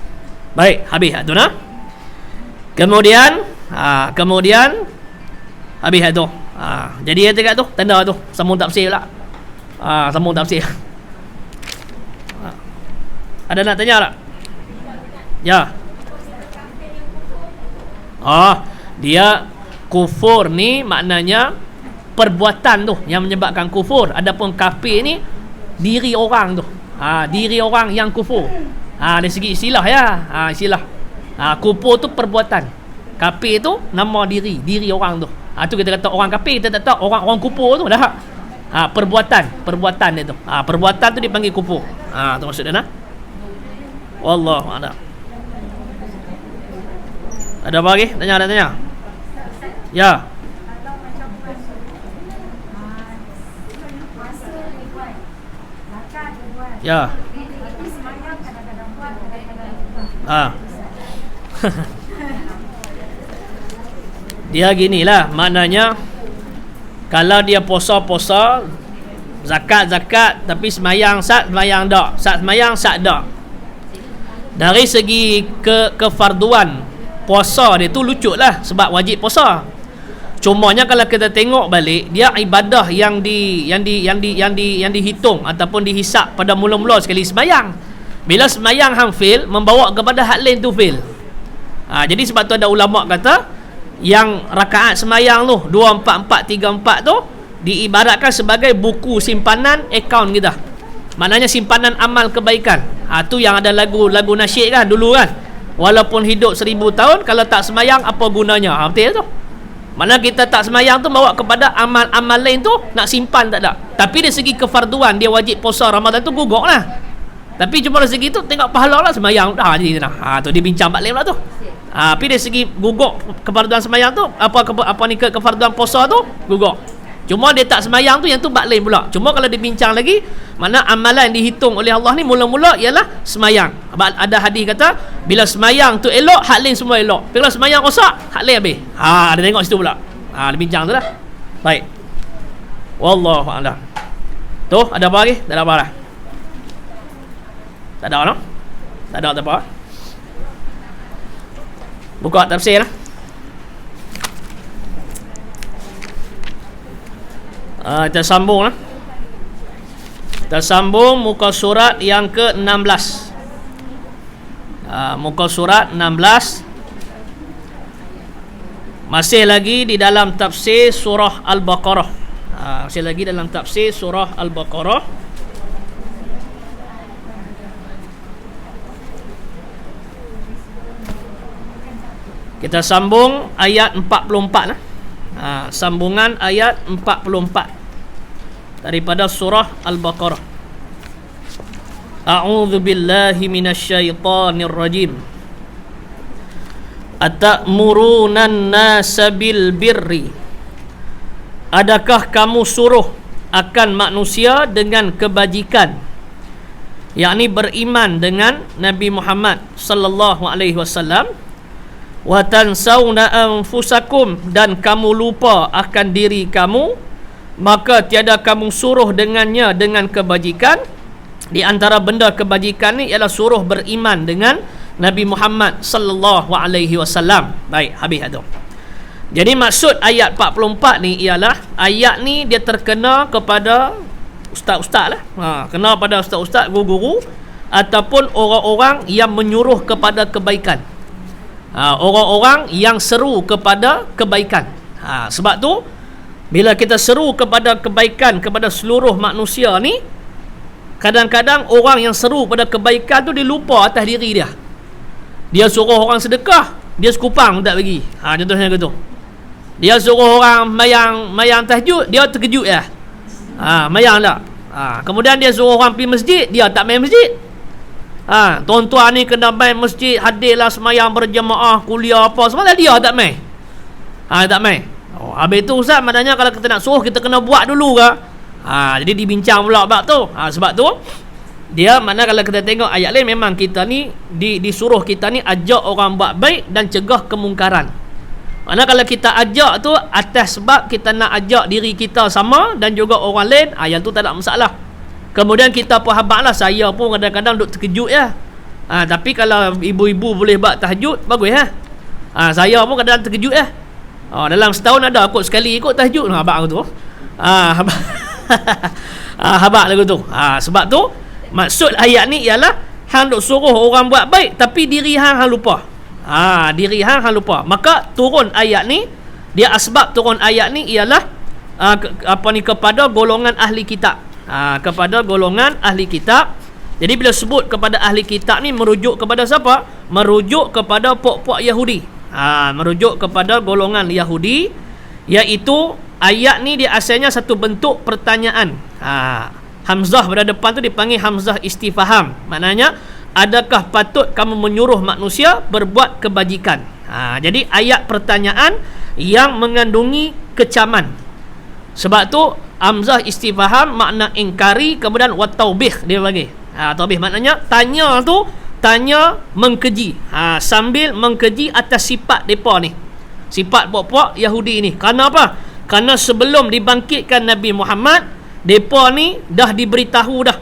Baik, habis tu nah. Kemudian habis tu. Jadi dia dekat tu, tanda tu, sambung tafsir pula. Sambung tafsir. Ada nak tanya tak? Ya. Dia kufur ni maknanya perbuatan tu yang menyebabkan kufur. Adapun kafir ni diri orang tu. Diri orang yang kufur. Dari segi istilah ya. Istilah. Kufur tu perbuatan. Kafir tu nama diri orang tu. Tu kita kata orang kafir, kita tak tahu orang kufur tu dah. Perbuatan dia tu. Perbuatan tu dipanggil kufur. Tu maksud dia nah. Wallahu a'lam. Ada apa lagi? Tanya. Ya. Ya. Dia ginilah maknanya, kalau dia puasa zakat tapi semayang tak. Semayang tak. Dari segi kefarduan puasa dia tu lucut lah, sebab wajib puasa. Cumanya kalau kita tengok balik, dia ibadah yang dihitung ataupun dihisap pada mula-mula sekali semayang. Bila semayang hang fail, membawa kepada hak lain tu fail. Jadi sebab tu ada ulama kata yang rakaat semayang tu 2 4 4 3 4 tu diibaratkan sebagai buku simpanan akaun kita. Maknanya simpanan amal kebaikan. Tu yang ada lagu nasyid kan dulu kan. Walaupun hidup 1000 tahun, kalau tak semayang apa gunanya? Betul tu. Mana kita tak semayang tu bawa kepada amal-amal lain tu nak simpan tak ada. Tapi dari segi kefarduan dia wajib puasa Ramadan tu guguk lah. Tapi cuma dari segi tu tengok pahala lah semayang jadi tu dia bincang balik pula tu. Tapi dari segi guguk kefarduan semayang tu kefarduan puasa tu guguk. Cuma dia tak semayang tu, yang tu bab lain pula. Cuma kalau dibincang lagi, mana amalan yang dihitung oleh Allah ni mula-mula ialah semayang. Ada hadis kata bila semayang tu elok, hak lain semua elok. Bila semayang rosak, hak lain habis. Dia tengok situ pula. Dia bincang tu lah. Baik. Wallahu a'lam. Tu ada apa lagi? Tak ada apa lah. Tak ada no? Tak ada apa. Buka tafsir lah. Kita sambung lah. Kita sambung muka surat yang ke-16. Muka surat 16. Masih lagi di dalam tafsir surah Al-Baqarah. Masih lagi dalam tafsir surah Al-Baqarah. Kita sambung ayat 44 lah. Sambungan ayat 44 daripada surah Al-Baqarah. A'udzu billahi minasyaitonir rajim. Atamuruna an-nasa bil birri adakah kamu suruh akan manusia dengan kebajikan, yakni beriman dengan Nabi Muhammad sallallahu alaihi wasallam, wa tansawna anfusakum, dan kamu lupa akan diri kamu, maka tiada kamu suruh dengannya dengan kebajikan. Di antara benda kebajikan ni ialah suruh beriman dengan Nabi Muhammad sallallahu alaihi wasallam. Baik, habis itu. Jadi maksud ayat 44 ni ialah ayat ni dia terkena kepada ustaz-ustaz lah. Kena pada ustaz-ustaz, guru-guru ataupun orang-orang yang menyuruh kepada kebaikan. Orang-orang yang seru kepada kebaikan. Sebab tu bila kita seru kepada kebaikan kepada seluruh manusia ni, kadang-kadang orang yang seru pada kebaikan tu dia lupa atas diri dia. Dia suruh orang sedekah, dia sekupang tak bagi. Contohnya gitu. Dia suruh orang mayang tahajud, dia terkejut ya. Mayang tak. Kemudian dia suruh orang pergi masjid, dia tak main masjid. Tuan-tuan ni kena main masjid, hadirlah semayang berjemaah, kuliah apa semua, dia tak main. Tak main. Habis tu ustaz, maknanya kalau kita nak suruh, kita kena buat dulu ke? Jadi dibincang pula bab tu. Sebab tu dia makna kalau kita tengok ayat lain, memang kita ni disuruh kita ni ajak orang buat baik dan cegah kemungkaran. Makna kalau kita ajak tu atas sebab kita nak ajak diri kita sama dan juga orang lain, yang tu tak ada masalah. Kemudian kita pun habaklah, saya pun kadang-kadang duk terkejut ya. Tapi kalau ibu-ibu boleh buat tahajud, bagus ya. Saya pun kadang-kadang terkejut ya. Dalam setahun ada kot sekali ikut tahajud. Habak aku tu. Habak lagu tu. Sebab tu maksud ayat ni ialah hang duk suruh orang buat baik tapi diri hang lupa. Diri hang lupa. Maka turun ayat ni, dia asbab turun ayat ni ialah kepada golongan ahli kitab. Kepada golongan ahli kitab. Jadi bila sebut kepada ahli kitab ni merujuk kepada siapa? Merujuk kepada puak-puak Yahudi. Merujuk kepada golongan Yahudi, iaitu ayat ni dia asalnya satu bentuk pertanyaan. Hamzah pada depan tu dipanggil hamzah istifham. Maknanya, adakah patut kamu menyuruh manusia berbuat kebajikan? Jadi ayat pertanyaan yang mengandungi kecaman. Sebab tu hamzah istifham makna ingkari, kemudian wataubih dia bagi. Taubih maknanya tanya tu, tanya mengkeji. Sambil mengkeji atas sifat depa ni. Sifat puak-puak Yahudi ni. Kerana apa? Kerana sebelum dibangkitkan Nabi Muhammad, depa ni dah diberitahu dah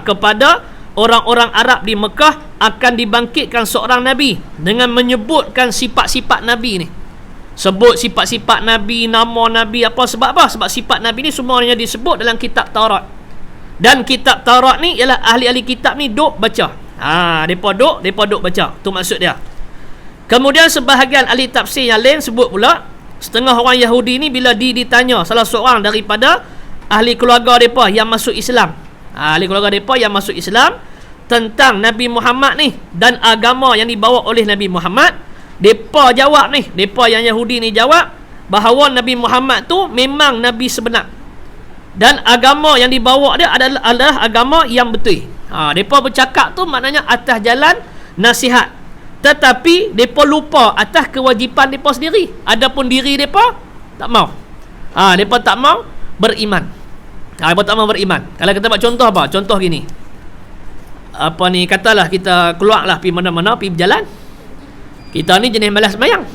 kepada orang-orang Arab di Mekah akan dibangkitkan seorang Nabi dengan menyebutkan sifat-sifat Nabi ni. Sebut sifat-sifat Nabi, nama Nabi, apa sebab apa? Sebab sifat Nabi ni semuanya disebut dalam kitab Taurat. Dan kitab Taurat ni ialah ahli-ahli kitab ni duk baca. Depa duk baca. Tu maksud dia. Kemudian sebahagian ahli tafsir yang lain sebut pula, setengah orang Yahudi ni bila ditanya salah seorang daripada ahli keluarga depa yang masuk Islam, ahli keluarga depa yang masuk Islam, tentang Nabi Muhammad ni dan agama yang dibawa oleh Nabi Muhammad, depa jawab ni, depa yang Yahudi ni jawab bahawa Nabi Muhammad tu memang Nabi sebenar dan agama yang dibawa dia adalah agama yang betul. Depa bercakap tu maknanya atas jalan nasihat, tetapi depa lupa atas kewajipan depa sendiri. Adapun diri depa tak mau. Depa tak mau beriman. Depa tak mau beriman. Kalau kita buat contoh apa? Contoh gini. Katalah kita keluarlah pergi mana-mana, pergi berjalan. Kita ni jenis malas semayang.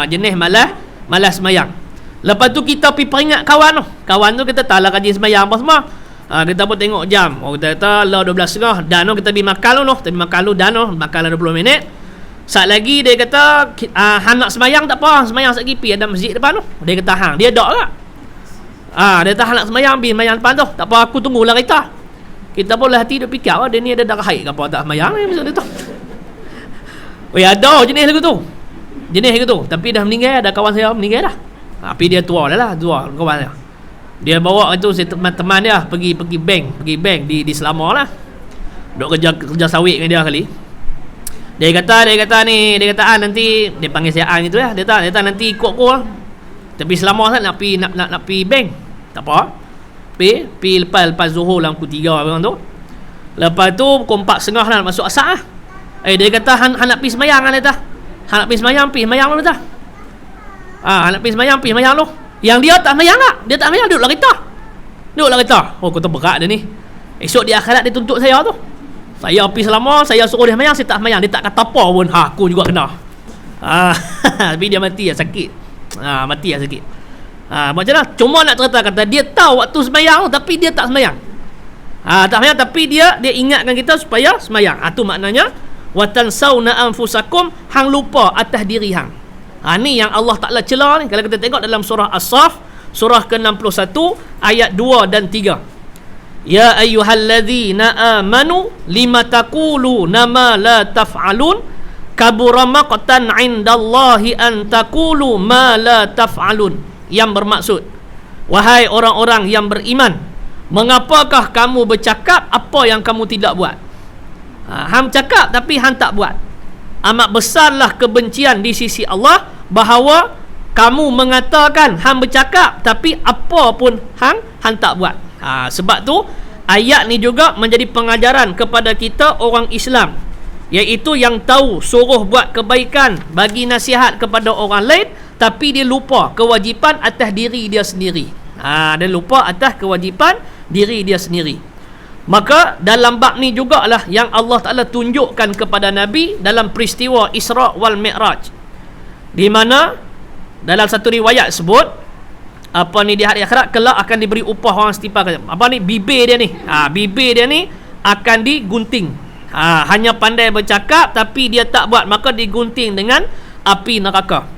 Jenis malas semayang. Lepas tu kita pergi peringat kawan tu. Kawan tu kita tak lah kaji semayang apa semua. Kita pun tengok jam. Kita kata lah 12.30. Dan kita pergi makan tu. Kita pergi makan tu dan makan lah 20 minit. Saat lagi dia kata hang nak semayang tak apa, semayang sekejap pergi ada masjid depan tu. Dia kata hang, dia dak tak? Dia kata hang nak semayang pergi semayang depan tu. Tak apa, aku tunggulah kita. Kita pun lah hati duk fikir, dia ni ada darah haid ke apa tak semayang ni maksud dia tu. Ada jenis lagu tu. Jenis lagu tu. Tapi dah meninggal, ada kawan saya meninggal dah. Tapi dia tua tua kawan dia. Dia bawa itu teman-teman dia pergi bank di Selangor lah. Duk kerja sawit dengan dia kali. Dia kata nanti dia panggil saya gitu ya. Dia kata nanti ikut aku lah. Tapi Selangor kan nak pi bank. Tak apa. Pi lepas Zuhur lah pukul 3 orang tu. Lepas tu pukul 4.30 lah nak masuk asar lah. Dia kata han nak pi semayang kan dia kata. Han nak pi semayang lu dah. Nak pi semayang lu. Yang dia tak sembahyang tak? Dia tak sembahyang, duduklah kita. Duduklah kita. Oh, kata berat dia ni. Esok di akhirat dia tuntut saya tu. Saya pergi selama, saya suruh dia sembahyang, saya tak sembahyang. Dia tak kata apa pun. Aku juga kena. Tapi dia mati lah, sakit. Mati lah sakit. Macam mana? Cuma nak cerita kata dia tahu waktu sembahyang tu, tapi dia tak sembahyang. Tak sembahyang, tapi dia ingatkan kita supaya sembahyang. Tu maknanya watansawna anfusakum, hang lupa atas diri hang. Ni yang Allah Ta'ala celah ni. Kalau kita tengok dalam surah As-Saff, surah ke-61 ayat 2 dan 3. Ya ayyuhalladzina amanu lima taquluna ma la taf'alun kabura maqtan 'indallahi an taqulu ma la taf'alun. Yang bermaksud, wahai orang-orang yang beriman, mengapakah kamu bercakap apa yang kamu tidak buat? Hang cakap tapi hang tak buat. Amat besarlah kebencian di sisi Allah bahawa kamu mengatakan hang bercakap tapi apa pun hang tak buat. Sebab tu ayat ni juga menjadi pengajaran kepada kita orang Islam, iaitu yang tahu suruh buat kebaikan, bagi nasihat kepada orang lain, tapi dia lupa kewajipan atas diri dia sendiri. Dia lupa atas kewajipan diri dia sendiri. Maka dalam bab ni jugalah yang Allah Ta'ala tunjukkan kepada Nabi dalam peristiwa Isra' wal Mi'raj, di mana dalam satu riwayat sebut di hari akhirat kelak akan diberi upah orang setipa. Bibir dia ni, bibir dia ni akan digunting. Hanya pandai bercakap tapi dia tak buat, maka digunting dengan api neraka.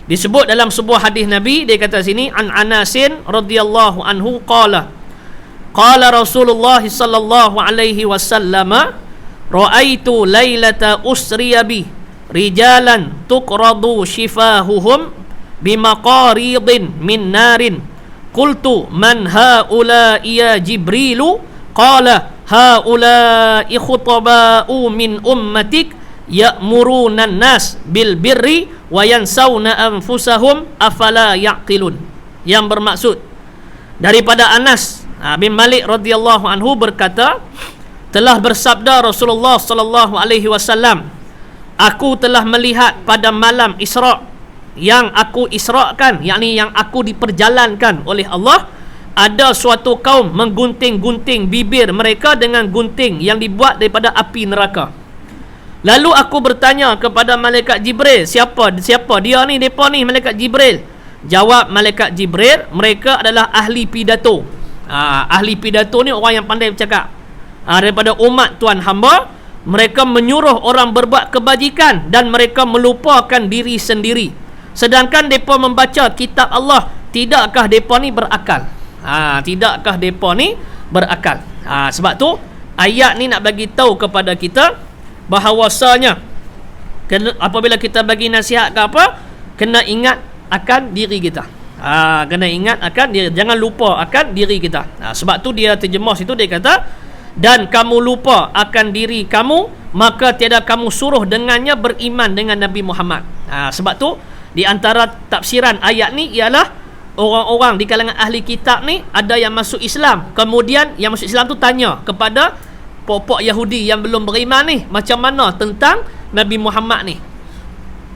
Disebut dalam sebuah hadis Nabi, dia kata sini, an Anasin radhiyallahu anhu qala Rasulullah sallallahu alaihi wasallam, ra'aitu lailata usriya bi rijalan tuqradu shifahuhum bimaqaridin min narin. Qultu man haula'i ya Jibrilu? Qala haula'i khutaba'u min ummatik ya'muruna an-nas bil birri wa yansawna anfusahum afala yaqilun. Yang bermaksud, daripada Anas bin Malik radhiyallahu anhu berkata, telah bersabda Rasulullah sallallahu alaihi wasallam, aku telah melihat pada malam Isra' yang aku isra'kan, yakni yang aku diperjalankan oleh Allah, ada suatu kaum menggunting-gunting bibir mereka dengan gunting yang dibuat daripada api neraka. Lalu aku bertanya kepada malaikat Jibril, siapa dia ni, depa ni malaikat Jibril? Jawab malaikat Jibril, mereka adalah ahli pidato. Ahli pidato ni orang yang pandai bercakap. Daripada umat Tuhan hamba, mereka menyuruh orang berbuat kebajikan dan mereka melupakan diri sendiri. Sedangkan mereka membaca kitab Allah, tidakkah mereka ni berakal? Tidakkah mereka ni berakal? Sebab tu ayat ni nak bagi tahu kepada kita bahawasanya apabila kita bagi nasihat ke apa, kena ingat akan diri kita. Kena ingat akan diri, jangan lupa akan diri kita. Sebab tu dia terjemah situ, dia kata, dan kamu lupa akan diri kamu, maka tiada kamu suruh dengannya beriman dengan Nabi Muhammad. Sebab tu di antara tafsiran ayat ni ialah orang-orang di kalangan ahli kitab ni ada yang masuk Islam, kemudian yang masuk Islam tu tanya kepada pokok Yahudi yang belum beriman ni, macam mana tentang Nabi Muhammad ni.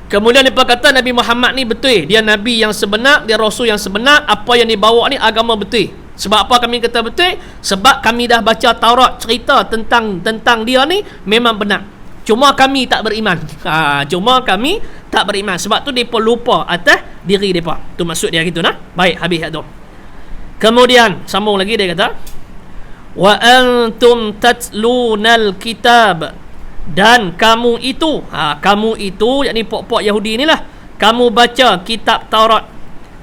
Kemudian mereka kata Nabi Muhammad ni betul, dia Nabi yang sebenar, dia Rasul yang sebenar, apa yang dibawa ni agama betul. Sebab apa kami kata betul? Sebab kami dah baca Taurat, cerita tentang dia ni memang benar. Cuma kami tak beriman. Cuma kami tak beriman. Sebab tu mereka lupa atas diri mereka. Tu maksud dia gitu nah. Baik, habis tu. Kemudian sambung lagi, dia kata, wa antum tatlunal kitab, dan kamu itu, yakni pokok Yahudi inilah, kamu baca kitab Taurat,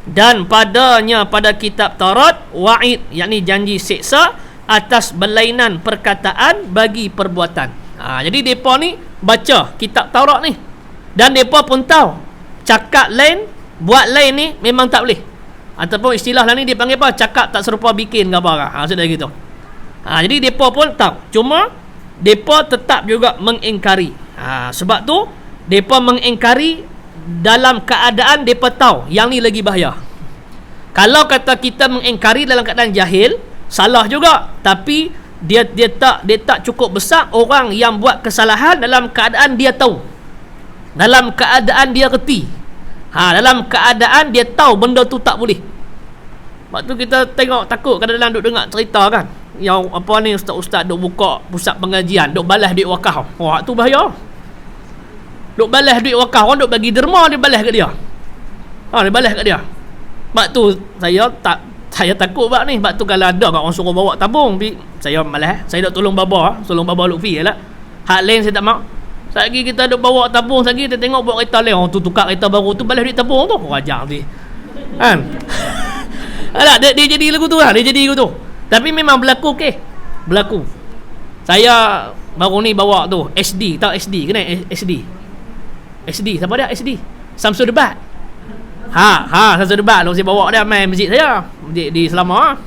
dan padanya pada kitab Taurat wa'id, yakni janji siksa atas berlainan perkataan bagi perbuatan. Jadi mereka ni baca kitab Taurat ni, dan mereka pun tahu cakap lain, buat lain ni memang tak boleh. Ataupun istilah lah ni dia panggil apa? Cakap tak serupa bikin ke apa. Maksudnya gitu. Jadi mereka pun tahu, cuma mereka tetap juga mengingkari. Sebab tu mereka mengingkari dalam keadaan mereka tahu yang ni lagi bahaya. Kalau kata kita mengingkari dalam keadaan jahil, salah juga. Tapi dia tak cukup besar orang yang buat kesalahan dalam keadaan dia tahu, dalam keadaan dia reti, dalam keadaan dia tahu benda tu tak boleh. Sebab tu kita tengok takut kadang-kadang duk dengar cerita kan. Yang apa ni ustaz-ustaz duk buka pusat pengajian, duk balas duit wakaf. Wah, tu bahaya. Duk balas duit wakaf, orang duk bagi derma dia balas kat dia. Dia balas kat dia. Sebab tu saya takut bab ni. Sebab tu kalau ada kat orang suruh bawa tabung, saya malas. Saya duk tolong baba Lutfi jelah. Hak lain saya tak mau. Lagi kita duk bawa tabung lagi, kita tengok buat kereta lain, orang tu tukar kereta baru tu balas duit tabung tu. Wajar ni. Kan? Alah, dia jadi lagu tu lah. Dia jadi lagu tu. Tapi memang berlaku berlaku. Saya baru ni bawa tu SD. Tahu SD? Kena SD. Siapa dia? SD Samsul Debat. Samsul Debat lalu saya bawa dia main masjid saya di Selama.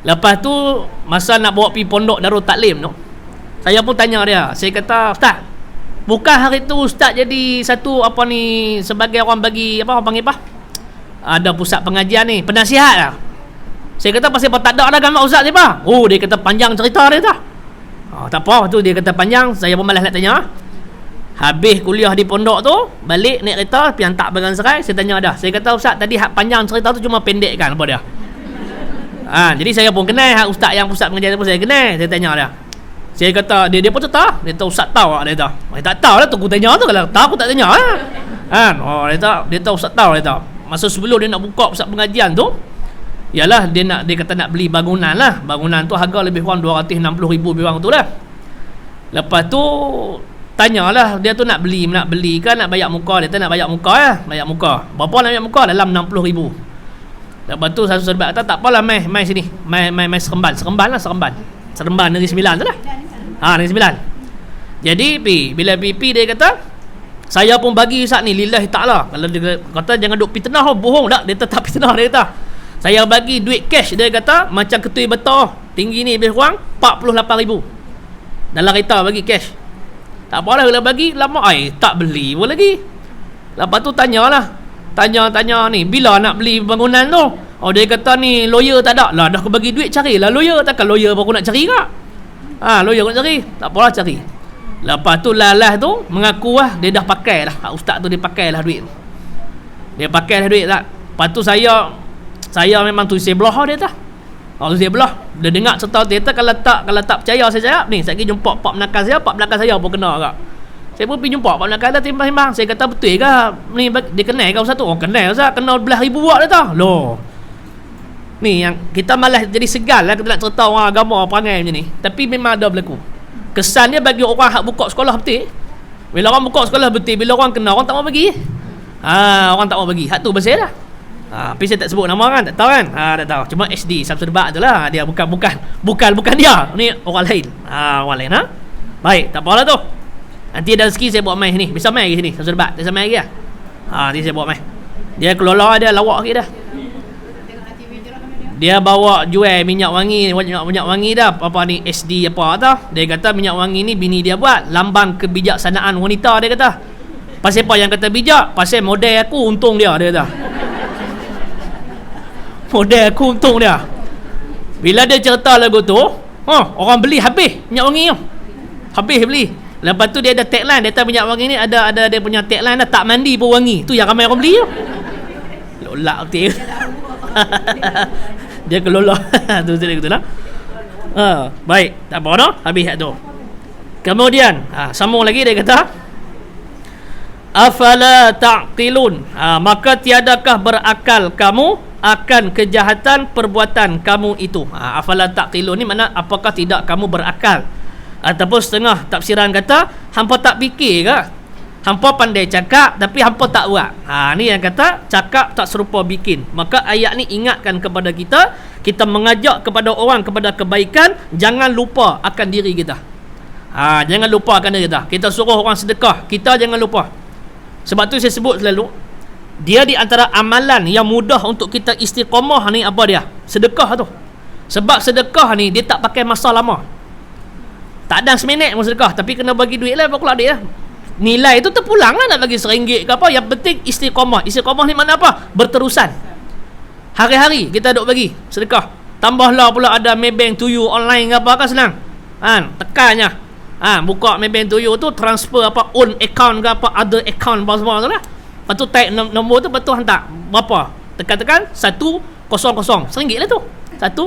Lepas tu masa nak bawa pergi pondok Darul Taklim tu, saya pun tanya dia. Saya kata, "Ustaz, bukan hari tu ustaz jadi satu apa ni, sebagai orang bagi apa, orang panggil apa? Ada pusat pengajian ni, penasihat lah." Saya kata, "Pasal apa tak ada dah gambar ustaz ni apa?" Oh, dia kata panjang cerita dia tu. Tak apa, tu dia kata panjang. Saya pun malas nak tanya. Habis kuliah di pondok tu, balik naik kereta pergi hantar barang serai. Saya tanya dah. Saya kata, "Ustaz, tadi hak panjang cerita tu cuma pendek kan apa dia?" Jadi saya pun kenal hak ustaz yang pusat pengajian tu pun saya kenal. Saya tanya dia. Saya kata, dia pun tahu. Dia tahu ustaz tahu tak? Dia tahu. Saya tak tahu lah tu, aku tanya tu. Kalau tahu aku tak tanya lah. Dia tahu ustaz tahu. Dia tahu. Masa sebelum dia nak buka pusat pengajian tu, ialah dia kata nak beli bangunan lah. Bangunan tu harga lebih kurang 260,000 lebih tu lah. Lepas tu tanyalah dia tu nak beli kan, nak bayar muka. Dia tu nak bayar muka lah. Bayar muka. Berapa nak bayar muka? Dalam 60,000. Lepas tu satu serbat kata, "Tak apalah, mai sini. Mai Seremban Negeri Sembilan tu lah." Negeri Sembilan. Jadi bila pipi dia kata, "Saya pun bagi Ustaz ni lillahi ta'ala." Kalau dia kata jangan duk fitnah, bohong tak, dia tetap fitnah. Dia kata, "Saya bagi duit cash," dia kata, "macam ketui betul. Tinggi ni lebih kurang 48,000. Dalam kereta bagi cash." Tak apalah, bila bagi lama tak beli pun lagi. Lepas tu Tanya ni, "Bila nak beli bangunan tu?" Dia kata ni lawyer tak ada. Lah dah aku bagi duit, carilah lawyer. Takkan lawyer pun aku nak cari tak? Lawyer aku nak cari. Tak apalah, cari. Lepas tu lalas tu mengaku lah dia dah pakai lah. Ustaz tu dia pakai lah duit. Dia pakai lah duit tak. Lepas tu saya memang tulis sebelah dia tak. Tulis sebelah. Dia dengar cerita dia tak. Kalau tak percaya saya cakap ni, saya pergi jumpa pak belakang saya pun kena tak. Saya pun pergi jumpa pak belakang dia timbang-timbang. Saya kata, "Betul ke ni dia kenal ke Ustaz tu?" "Oh, kenal Ustaz, kenal belah ribu buat dia tak." Loh. Ni yang kita malas jadi segal lah kita nak cerita orang agama perangai macam ni. Tapi memang ada berlaku. Kesannya bagi orang hak buka sekolah betul. Bila orang buka sekolah betul, bila orang kenal, orang tak mau bagi. Orang tak mau bagi. Hak tu pasal lah. Tapi saya tak sebut nama kan, tak tahu kan. Tak tahu. Cuma SD Samsul Debat tu lah. Dia bukan dia. Ni orang lain. Orang lain Baik, tak apalah tu. Nanti ada rezeki saya buat mai ni. Bisa mai lagi sini Samsul Debat. Bisa mai lagi lah. Nanti saya buat mai. Dia kelola dia lawak lagi dah. Dia bawa jual minyak wangi dah. Apa ni SD apa tau. Dia kata minyak wangi ni bini dia buat, lambang kebijaksanaan wanita. Dia kata, "Pasal apa yang kata bijak? Pasal model aku untung dia." Dia kata, "Model aku untung dia." Bila dia cerita lagu tu, orang beli habis minyak wangi tu. Habis beli. Lepas tu dia ada tagline. Dia kata minyak wangi ni ada dia punya tagline dah, "Tak mandi pun wangi." Tu yang ramai orang beli tu. Lolak betul. Dia kelola. Tu lah. Baik, tak apa dah. Habis tu. Kemudian sambung lagi dia kata, "Afala ta'qilun." Maka tiadakah berakal kamu akan kejahatan perbuatan kamu itu. Afala ta'qilun ni makna apakah tidak kamu berakal? Ataupun setengah tafsiran kata, hampa tak fikir ke? Hampa pandai cakap tapi hampa tak buat. Ni yang kata cakap tak serupa bikin. Maka ayat ni ingatkan kepada kita mengajak kepada orang kepada kebaikan, jangan lupa akan diri kita. Jangan lupa akan diri kita. Kita suruh orang sedekah, kita jangan lupa. Sebab tu saya sebut selalu, dia di antara amalan yang mudah untuk kita istiqamah ni apa dia? Sedekah tu. Sebab sedekah ni dia tak pakai masa lama. Tak ada seminit pun sedekah, tapi kena bagi duit lah, berapa dia lah. Nilai tu terpulang lah, nak bagi RM1 ke apa. Yang penting istiqamah. Istiqamah ni makna apa? Berterusan. Hari-hari kita duk bagi sedekah. Tambahlah pula ada Maybank to you online ke apa kan, senang. Tekannya. Buka Maybank to you tu, transfer apa own account ke apa, other account apa semua tu lah. Lepas tu type nombor tu, lepas tu hantar. Berapa? Tekan-tekan 1 kosong-kosong. RM1 lah tu.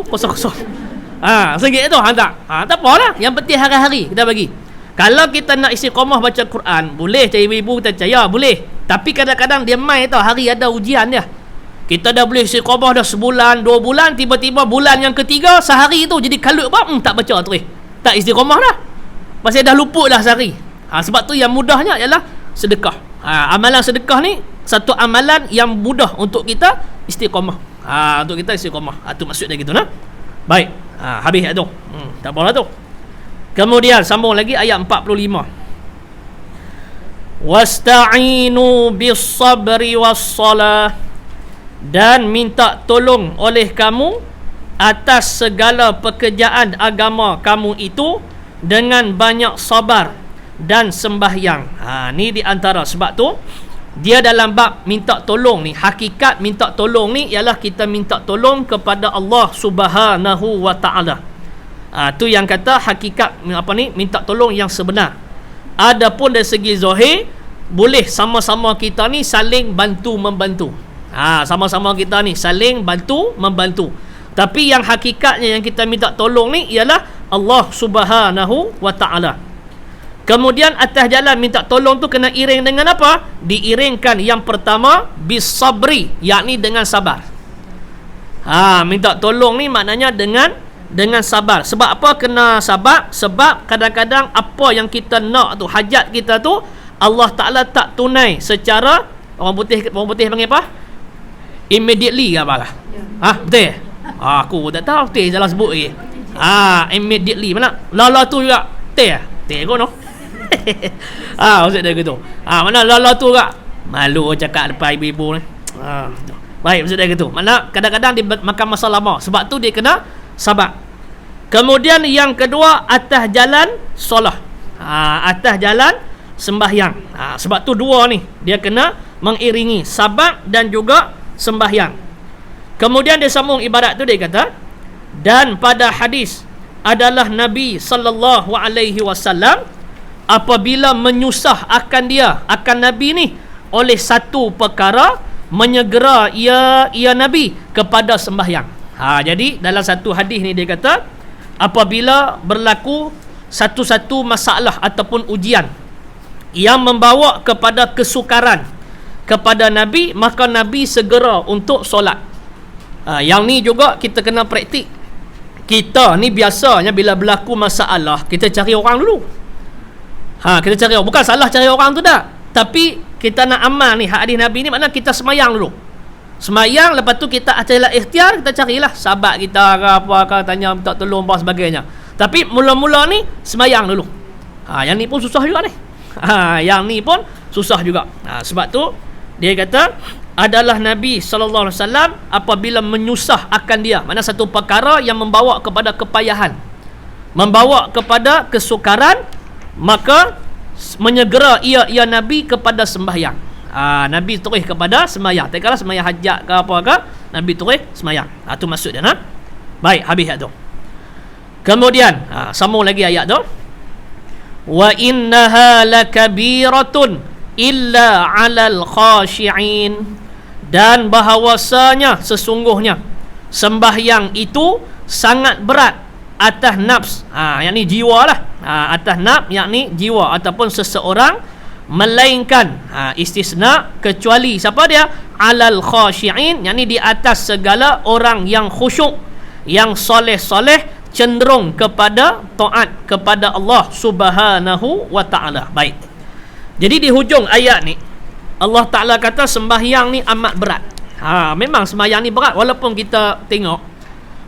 100. RM1 tu hantar. Tak apalah. Yang penting hari-hari kita bagi. Kalau kita nak istiqamah baca Quran, boleh cari ibu kita percaya, boleh. Tapi kadang-kadang dia main tau, hari ada ujian dia. Kita dah boleh istiqamah dah sebulan, 2 bulan, tiba-tiba bulan yang ketiga, sehari tu jadi kalut apa? Tak baca terus. Tak istiqamah dah. Pasal dah luput dah sehari. Sebab tu yang mudahnya ialah sedekah. Amalan sedekah ni satu amalan yang mudah untuk kita istiqamah. Untuk kita istiqamah. Tu maksud dia gitu nah. Baik. Habis tu. Tak apalah tu. Kemudian sambung lagi ayat 45. Wasta'inu bis-sabri was-salah, dan minta tolong oleh kamu atas segala pekerjaan agama kamu itu dengan banyak sabar dan sembahyang. Ni di antara sebab tu dia dalam bab minta tolong ni, hakikat minta tolong ni ialah kita minta tolong kepada Allah Subhanahu wa taala. Tu yang kata hakikat minta tolong yang sebenar. Adapun dari segi zahir, boleh sama-sama kita ni saling bantu membantu. Sama-sama kita ni saling bantu membantu. Tapi yang hakikatnya yang kita minta tolong ni ialah Allah Subhanahu wa taala. Kemudian atas jalan minta tolong tu kena iring dengan apa? Diiringkan yang pertama bis-sabri, yakni dengan sabar. Minta tolong ni maknanya dengan sabar. Sebab apa kena sabar? Sebab kadang-kadang apa yang kita nak tu, hajat kita tu, Allah Ta'ala tak tunai secara, orang putih panggil apa? Immediately ke apa lah? Betul? Aku tak tahu, betul salah sebut lagi. Immediately mana? Lala tu juga betul? Betul kot no? Maksud dia gitu. Mana lala tu juga malu cakap depan ibu-ibu ni. Baik, maksud dia gitu. Mana kadang-kadang dia makan masa lama. Sebab tu dia kena sabar. Kemudian yang kedua, atas jalan solah. Atas jalan sembahyang. Sebab tu dua ni dia kena mengiringi sabar dan juga sembahyang. Kemudian dia sambung ibarat tu, dia kata, dan pada hadis adalah Nabi sallallahu alaihi wasallam apabila menyusah akan Nabi ni oleh satu perkara, menyegera ia Nabi kepada sembahyang. Jadi dalam satu hadis ni dia kata, apabila berlaku satu-satu masalah ataupun ujian yang membawa kepada kesukaran kepada Nabi, maka Nabi segera untuk solat. Yang ni juga kita kena praktik. Kita ni biasanya bila berlaku masalah, kita cari orang dulu. Kita cari orang. Bukan salah cari orang tu dah, tapi kita nak amal ni, hadis Nabi ni makna kita semayang dulu. Semayang, lepas tu kita adalah ikhtiar, kita carilah sahabat kita ke apa ke, tanya minta tolong apa sebagainya. Tapi mula-mula ni semayang dulu. Yang ni pun susah juga ni. Yang ni pun susah juga. Sebab tu dia kata adalah Nabi SAW apabila menyusah akan dia, mana satu perkara yang membawa kepada kepayahan, membawa kepada kesukaran, maka menyegera ia Nabi kepada sembahyang. Nabi terus kepada sembahyang. Tak kala sembahyang hajat ke apa ke, Nabi terus sembahyang. Tu maksud dia. Baik, habis ayat tu. Kemudian sambung lagi ayat tu. Wa innaha lakabiratun illa 'alal khashi'in, dan bahawasanya sesungguhnya sembahyang itu sangat berat atas nafs, yakni jiwa lah, atas nafs yakni jiwa ataupun seseorang, melainkan istisna kecuali siapa dia? 'Alal khashi'in, yakni di atas segala orang yang khusyuk, yang soleh-soleh, cenderung kepada taat kepada Allah Subhanahu wa taala. Baik. Jadi di hujung ayat ni Allah Ta'ala kata sembahyang ni amat berat. Memang sembahyang ni berat, walaupun kita tengok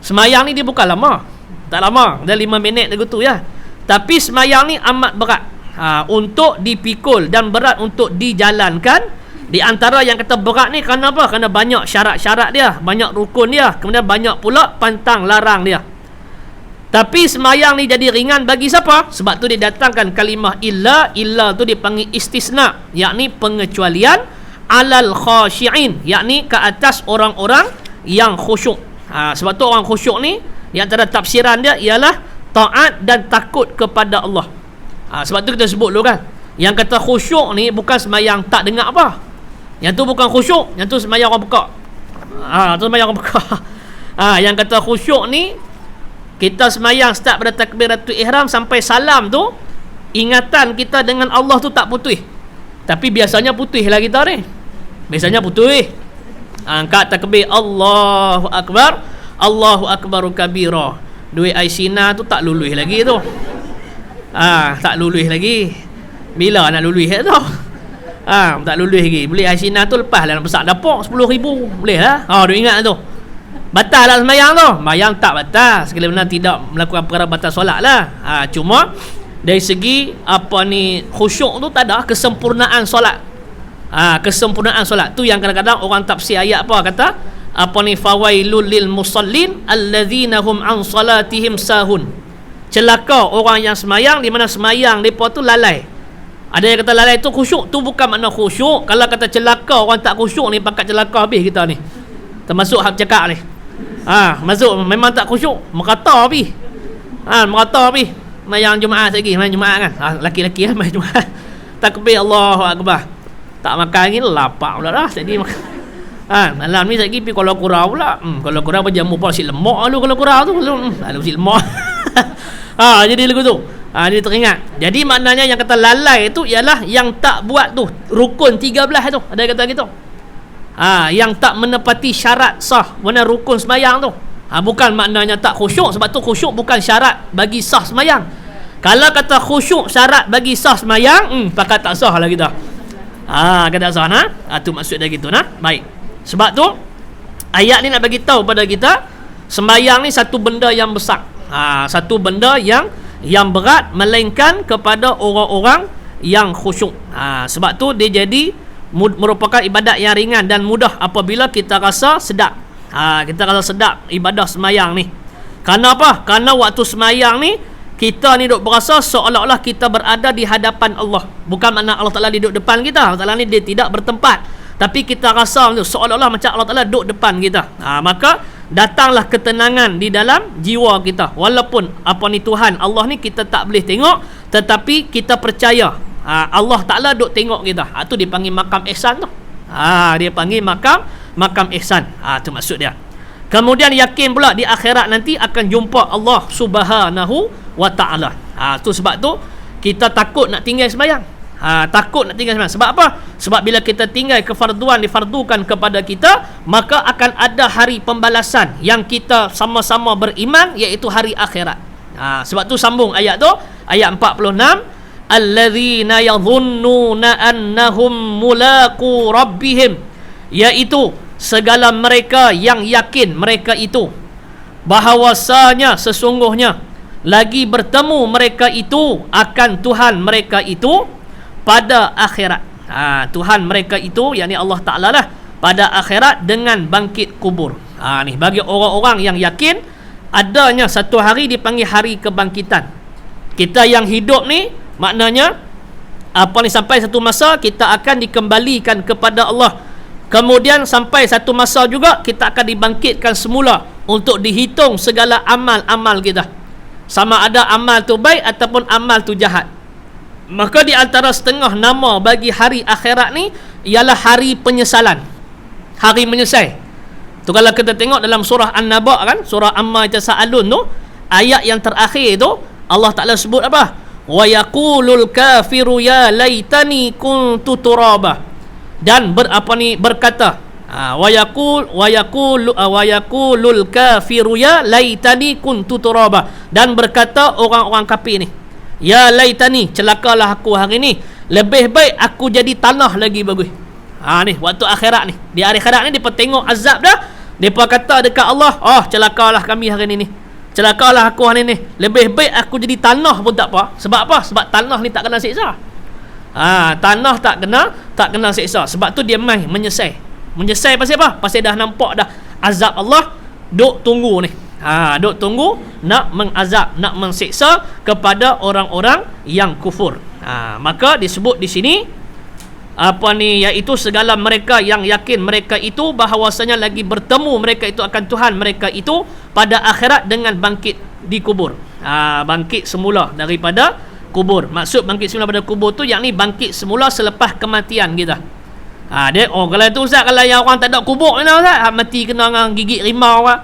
sembahyang ni dia bukan lama. Tak lama, dah 5 minit begitu ya. Tapi sembahyang ni amat berat untuk dipikul dan berat untuk dijalankan. Di antara yang kata berat ni kerana apa? Kerana banyak syarat-syarat dia, banyak rukun dia, kemudian banyak pula pantang larang dia. Tapi sembahyang ni jadi ringan bagi siapa? Sebab tu dia datangkan kalimah illa tu dipanggil istisna, yakni pengecualian, 'alal khashi'in, yakni ke atas orang-orang yang khusyuk. Sebab tu orang khusyuk ni di antara tafsiran dia ialah taat dan takut kepada Allah. Sebab tu kita sebut dulu kan, yang kata khusyuk ni bukan sembahyang tak dengar apa. Yang tu bukan khusyuk, yang tu sembahyang orang buka. Tu sembahyang orang Mekah. Yang kata khusyuk ni, kita sembahyang start pada takbiratul ihram sampai salam tu, ingatan kita dengan Allah tu tak putih. Tapi biasanya putih lah kita ni. Biasanya putih. Angkat takbir Allahu Akbar, Allahu Akbaru kabira. Duit air Sina tu tak luluh lagi tu. Tak luluh lagi. Bila nak luluh tu? Tak luluh lagi. Beli air Sina tu lepas lah nak besar dapur 10,000. Boleh lah. Duk ingat tu. Batal lah sembahyang tu. Sembahyang tak batal. Sekali mana tidak melakukan perkara batal solat lah. Cuma dari segi khusyuk tu tak ada kesempurnaan solat. Kesempurnaan solat tu yang kadang-kadang orang tafsir ayat kata fawailul lil musallin allazina hum an salatihim sahun. Celaka orang yang sembahyang di mana sembahyang depa tu lalai. Ada yang kata lalai tu khusyuk, tu bukan makna khusyuk. Kalau kata celaka orang tak khusyuk ni, pakat celaka habis kita ni. Termasuk hak cakap ni. Masuk memang tak khusyuk, merata habis. Merata habis. Mayang Jumaat lagi, main Jumaat kan. Laki-laki main Jumaat. Takbir Allahu Akbar. Tak makan lagi lapar pula dah. Jadi makan. Malam ni lagi pergi Kuala Kurau pula. Kuala Kurau berjamu pula si lemak lu Kuala Kurau tu. Lalu si lemak. Jadi lagu tu. Dia teringat. Jadi maknanya yang kata lalai tu ialah yang tak buat tu rukun 13 tu. Ada yang kata gitu. Yang tak menepati syarat sah mana rukun sembahyang tu. Bukan maknanya tak khusyuk. Sebab tu khusyuk bukan syarat bagi sah sembahyang. Kalau kata khusyuk syarat bagi sah sembahyang, pakat tak sah lah kita. Kata sah tu maksud dia gitu Baik. Sebab tu ayat ni nak bagi tahu pada kita sembahyang ni satu benda yang besar. Satu benda yang berat, melainkan kepada orang-orang yang khusyuk. Sebab tu dia jadi merupakan ibadat yang ringan dan mudah apabila kita rasa sedap. Kita rasa sedap ibadah sembahyang ni. Kerana apa? Kerana waktu sembahyang ni kita ni duk berasa seolah-olah kita berada di hadapan Allah. Bukan makna Allah Ta'ala duduk depan kita. Allah Ta'ala ni dia tidak bertempat. Tapi kita rasa seolah-olah macam Allah Ta'ala duduk depan kita. Maka datanglah ketenangan di dalam jiwa kita. Walaupun Tuhan Allah ni kita tak boleh tengok, tetapi kita percaya Allah Ta'ala duduk tengok kita. Itu dipanggil makam ihsan tu. Dia panggil makam ihsan. Itu maksud dia. Kemudian yakin pula di akhirat nanti akan jumpa Allah Subhanahu wa Ta'ala. Tu sebab tu kita takut nak tinggal sembahyang. Takut nak tinggal sembahyang. Sebab apa? Sebab bila kita tinggal kefarduan difardukan kepada kita, maka akan ada hari pembalasan yang kita sama-sama beriman, iaitu hari akhirat. Sebab tu sambung ayat tu, ayat 46, allazina yadhunnuna annahum mulaqu rabbihim, iaitu segala mereka yang yakin mereka itu bahawasanya sesungguhnya lagi bertemu mereka itu akan Tuhan mereka itu pada akhirat. Tuhan mereka itu, yakni Allah Ta'ala lah, pada akhirat dengan bangkit kubur. Ni bagi orang-orang yang yakin adanya satu hari dipanggil hari kebangkitan. Kita yang hidup ni maknanya sampai satu masa kita akan dikembalikan kepada Allah. Kemudian sampai satu masa juga kita akan dibangkitkan semula untuk dihitung segala amal-amal kita, sama ada amal tu baik ataupun amal tu jahat. Maka di antara setengah nama bagi hari akhirat ni ialah hari penyesalan, hari menyesal. Tu kalau kita tengok dalam surah An-Naba kan, surah Amma Yatasaalun tu, ayat yang terakhir tu Allah Ta'ala sebut apa? Wa yaqulul kafiru ya laitani kuntu turaba. Dan berkata wa yaqulul kafiru ya laitani kuntu turaba. Dan berkata orang-orang kafir ni, ya laitani, celakalah aku hari ni, lebih baik aku jadi tanah lagi bagus. Ni waktu akhirat ni. Di akhirat ni depa tengok azab dah, depa kata dekat Allah, celakalah kami hari ni, celakalah aku hari ni, lebih baik aku jadi tanah pun tak apa. Sebab apa? Sebab tanah ni tak kena siksa. Tanah tak kena siksa. Sebab tu dia mai menyesal. Menyesal pasal apa? Pasal dah nampak dah azab Allah, duk tunggu ni. Duk tunggu nak mengazab, nak mensiksa kepada orang-orang yang kufur. Maka disebut di sini iaitu segala mereka yang yakin mereka itu bahawasanya lagi bertemu mereka itu akan Tuhan mereka itu pada akhirat dengan bangkit di kubur. Bangkit semula daripada kubur. Maksud bangkit semula pada kubur tu yakni bangkit semula selepas kematian kita. Dia kalau tu Ustaz, kalau yang orang tak ada kubur ni Ustaz, mati kena dengan gigit rimau ah.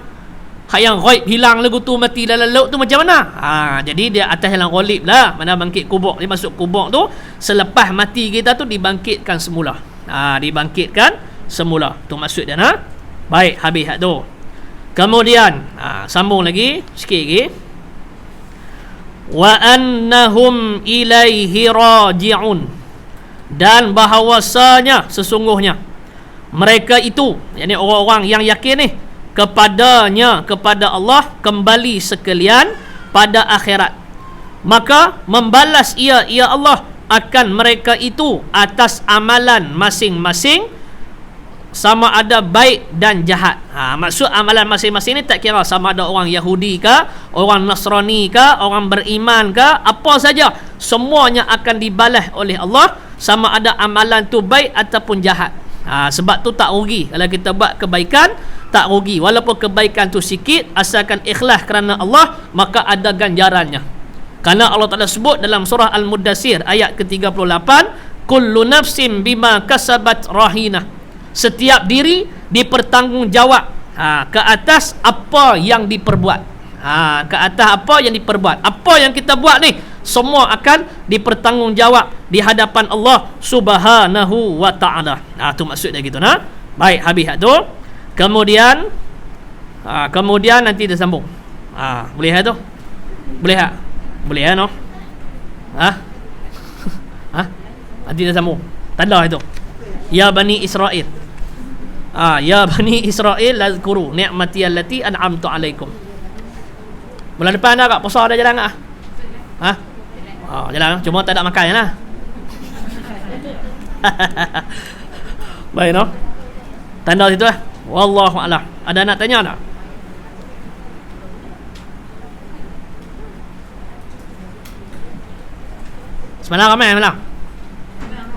Hak yang ghaib hilang lagu tu, mati dalam laut tu macam mana? Jadi dia atas yang ghaib lah. Mana bangkit kubur, dia masuk kubur tu selepas mati kita tu dibangkitkan semula. Dibangkitkan semula. Tu maksud dia nah. Baik, habis hak tu. Kemudian sambung lagi sikit lagi. Wa annahum ilaihi raji'un, dan bahawasanya sesungguhnya mereka itu, yakni orang-orang yang yakin ni, kepadanya, kepada Allah kembali sekalian pada akhirat. Maka membalas ia Allah akan mereka itu atas amalan masing-masing, sama ada baik dan jahat. Maksud amalan masing-masing ni tak kira sama ada orang Yahudi ke, orang Nasrani ke, orang beriman ke, apa saja, semuanya akan dibalas oleh Allah, sama ada amalan tu baik ataupun jahat. Sebab tu tak rugi kalau kita buat kebaikan, tak rugi walaupun kebaikan tu sikit, asalkan ikhlas kerana Allah, maka ada ganjarannya. Kerana Allah Ta'ala sebut dalam surah Al-Muddassir ayat ke-38, kullu nafsin bima kasabat rahina, setiap diri dipertanggungjawab ke atas apa yang diperbuat. Ke atas apa yang diperbuat. Apa yang kita buat ni semua akan dipertanggungjawab di hadapan Allah Subhanahu wa ta'ala. Tu maksud dia gitu nah. Baik, habis tu. Kemudian nanti dia sambung. Boleh tu? Boleh tak? Boleh no? Nanti dia sambung. Tanda itu. Ya Bani Israel. Ya Bani Israel lazkuru ni'mati allati an'amtu alaikum. Bulan depan dah kak puasa dah jalan tak? Jalan, cuma tak ada makan je lah. Baik no? Tanda situ lah. Wallahu a'lam. Ada nak tanya tak? Semalam ramai malam?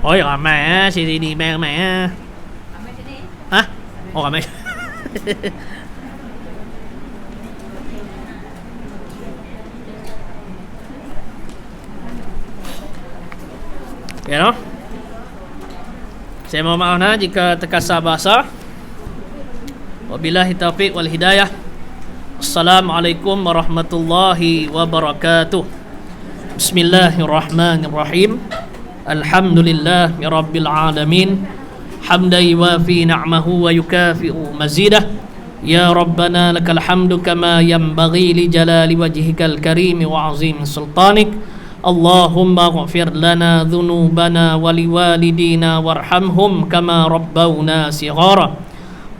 Oh ya ramai sini ramai. Ramai sini. Oh ramai. Ya no? Saya mohon maaf jika terkasar bahasa. Wabillahi taufiq wal hidayah. Assalamualaikum warahmatullahi wabarakatuh. Bismillahirrahmanirrahim. Alhamdulillahi rabbil alamin. Hamdan yuwafi ni'amahu wa yukafi'u mazidah. Ya Rabbana lakal hamdu kama yanbaghi li jalali wajhikal karim wa azim sultanik. Allahumma ghafir lana dhunubana wa liwalidina warhamhum kama rabbawna sighara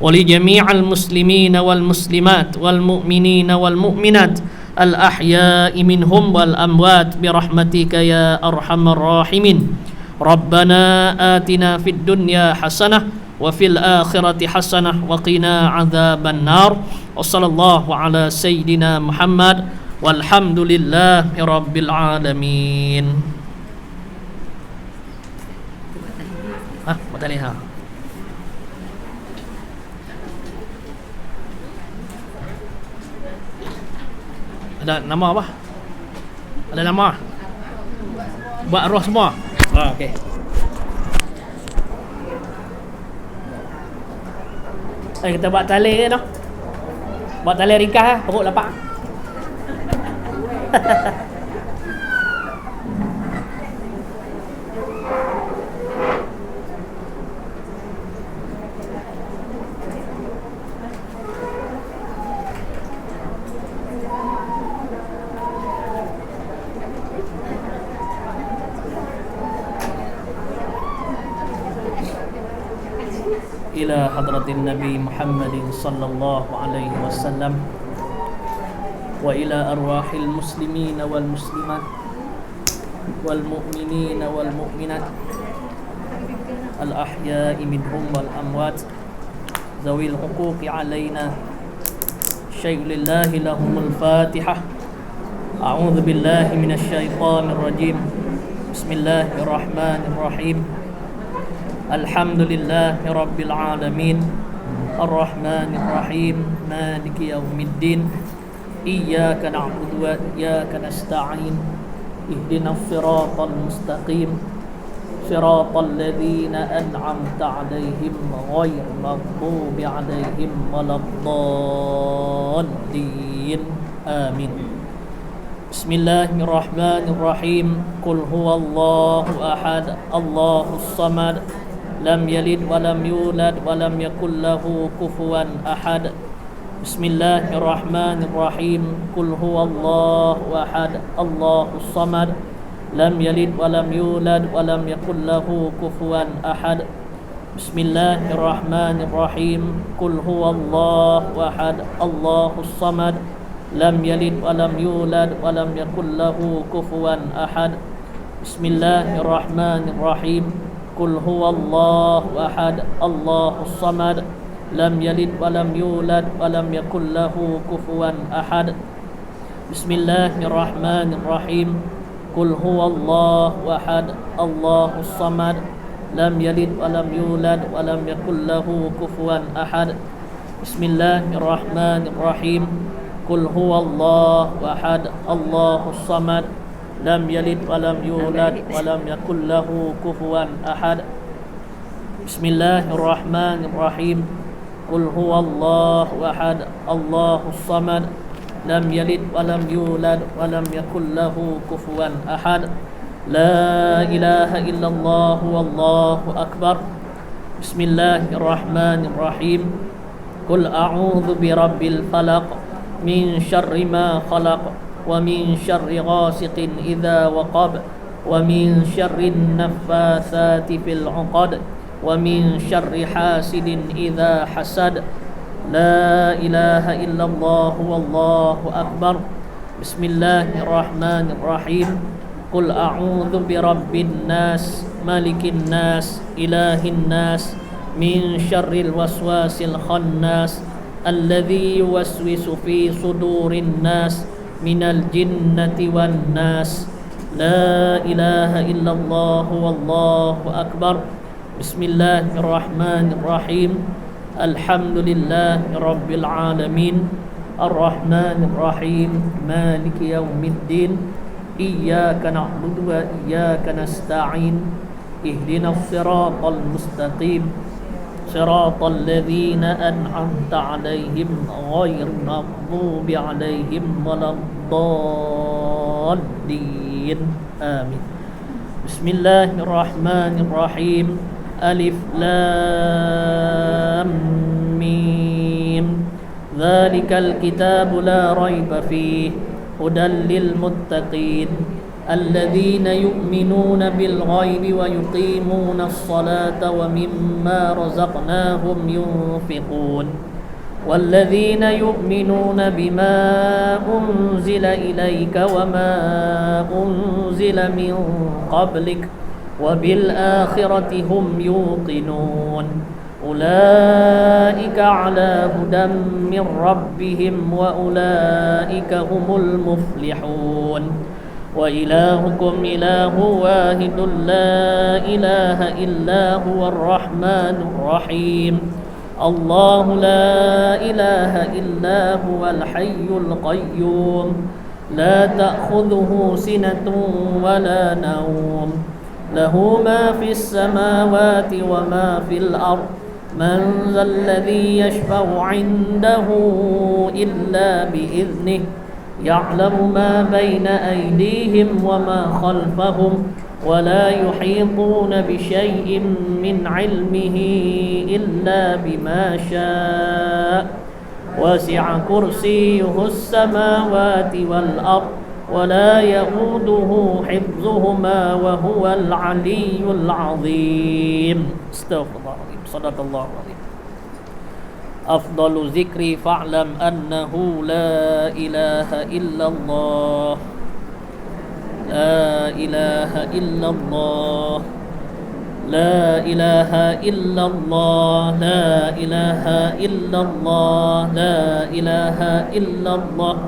wa li jami'al muslimina wal muslimat wal mu'minina wal mu'minat al ahya'i minhum wal amwat bi rahmatika ya arhamar rahimin. Rabbana atina fid dunya hasanah wa fil akhirati hasanah wa qina adzaban nar. Wa sallallahu ala sayyidina Muhammad walhamdulillahi rabbil alamin. Buat tali Ada nama apa? Ada nama? Buat roh semua? Okey. Kita buat tali ke no? Buat tali ringkas perut lapak. Ila hadratin Nabi Muhammadin sallallahu alaihi wasallam wa ila arwahil muslimin wal muslimat wal mu'minin wal mu'minat al ahya'i minhum wal amwat zawil huquqi alaina syai'ulillahi lahumul fatihah. A'udzu billahi minasy syaithanir rajim. Bismillahirrahmanirrahim. Alhamdulillahi rabbil alamin. Ar-Rahmanir Rahim. Maliki yaumiddin. Iyyaka na'budu wa iyyaka nasta'in. Ihdinas siratal mustaqim. صراط الذين أنعمت عليهم غير المغضوب عليهم ولا الضالين آمين. بسم الله الرحمن الرحيم. قل هو الله أحد الله الصمد لم يلد ولم يولد ولم يكن له كفوا أحد. بسم الله الرحمن الرحيم. قل هو الله أحد الله الصمد لم يلد ولم يولد ولم يكن له كفوا أحد. بسم الله الرحمن الرحيم. قل هو الله أحد الله الصمد لم يلد ولم يولد ولم يكن له كفوا أحد. بسم الله الرحمن الرحيم. قل هو الله أحد الله الصمد لم يلد ولم يولد ولم يكن له كفوا أحد. بسم الله الرحمن الرحيم. قل هو الله أحد الله الصمد لم يلد ولم يولد ولم يكن له كفوا أحد. بسم الله الرحمن الرحيم. قل هو الله أحد الله الصمد لم يلد ولم يولد ولم يكن له كفوا أحد. بسم الله الرحمن الرحيم. قل هو الله أحد الله الصمد لم يلد ولم يولد ولم يكن له كفوا أحد. لا إله إلا الله والله أكبر. بسم الله الرحمن الرحيم. قل أعوذ برب الفلق من شر ما خلق ومن شر غاسق إذا وقب ومن شر النفاثات في العقد ومن شر حاسد إذا حسد. لا إله إلا الله والله أكبر. بسم الله الرحمن الرحيم. قل أعوذ برب الناس ملك الناس إله الناس من شر الوسواس الخناس الذي يوسوس في صدور الناس من الجنة والناس. لا إله إلا الله والله أكبر. بسم الله الرحمن الرحيم. الحمد لله رب العالمين الرحمن الرحيم مالك يوم الدين إياك نعبد وإياك نستعين اهدنا الصراط المستقيم صراط الذين أنعمت عليهم غير المغضوب عليهم ولا الضالين آمين. بسم الله الرحمن الرحيم. ألف لام ميم ذلك الكتاب لا ريب فيه هدى للمتقين الذين يؤمنون بالغيب ويقيمون الصلاة ومما رزقناهم ينفقون والذين يؤمنون بما أنزل إليك وما أنزل من قبلك وبالآخرة هم يوقنون أولئك على هدى من ربهم وأولئك هم المفلحون. وإلهكم إله واحد لا إله إلا هو الرحمن الرحيم. الله لا إله إلا هو الحي القيوم لا تأخذه سنة ولا نوم له ما في السماوات وما في الأرض من ذا الذي يشفع عنده إلا بإذنه يعلم ما بين أيديهم وما خلفهم ولا يحيطون بشيء من علمه إلا بما شاء وسع كرسيه السماوات والأرض ولا يؤوده حفظهما وهو العلي العظيم. استغفر الله العظيم. صدق الله العظيم. أفضل ذكر فاعلم أنه لا إله إلا الله لا إله إلا الله لا إله إلا الله لا إله إلا الله لا إله إلا الله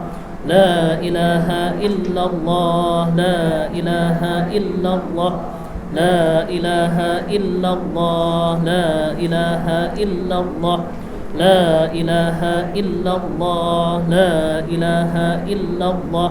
لا إله إلا الله لا إله إلا الله لا إله إلا الله لا إله إلا الله لا إله إلا الله لا إله إلا الله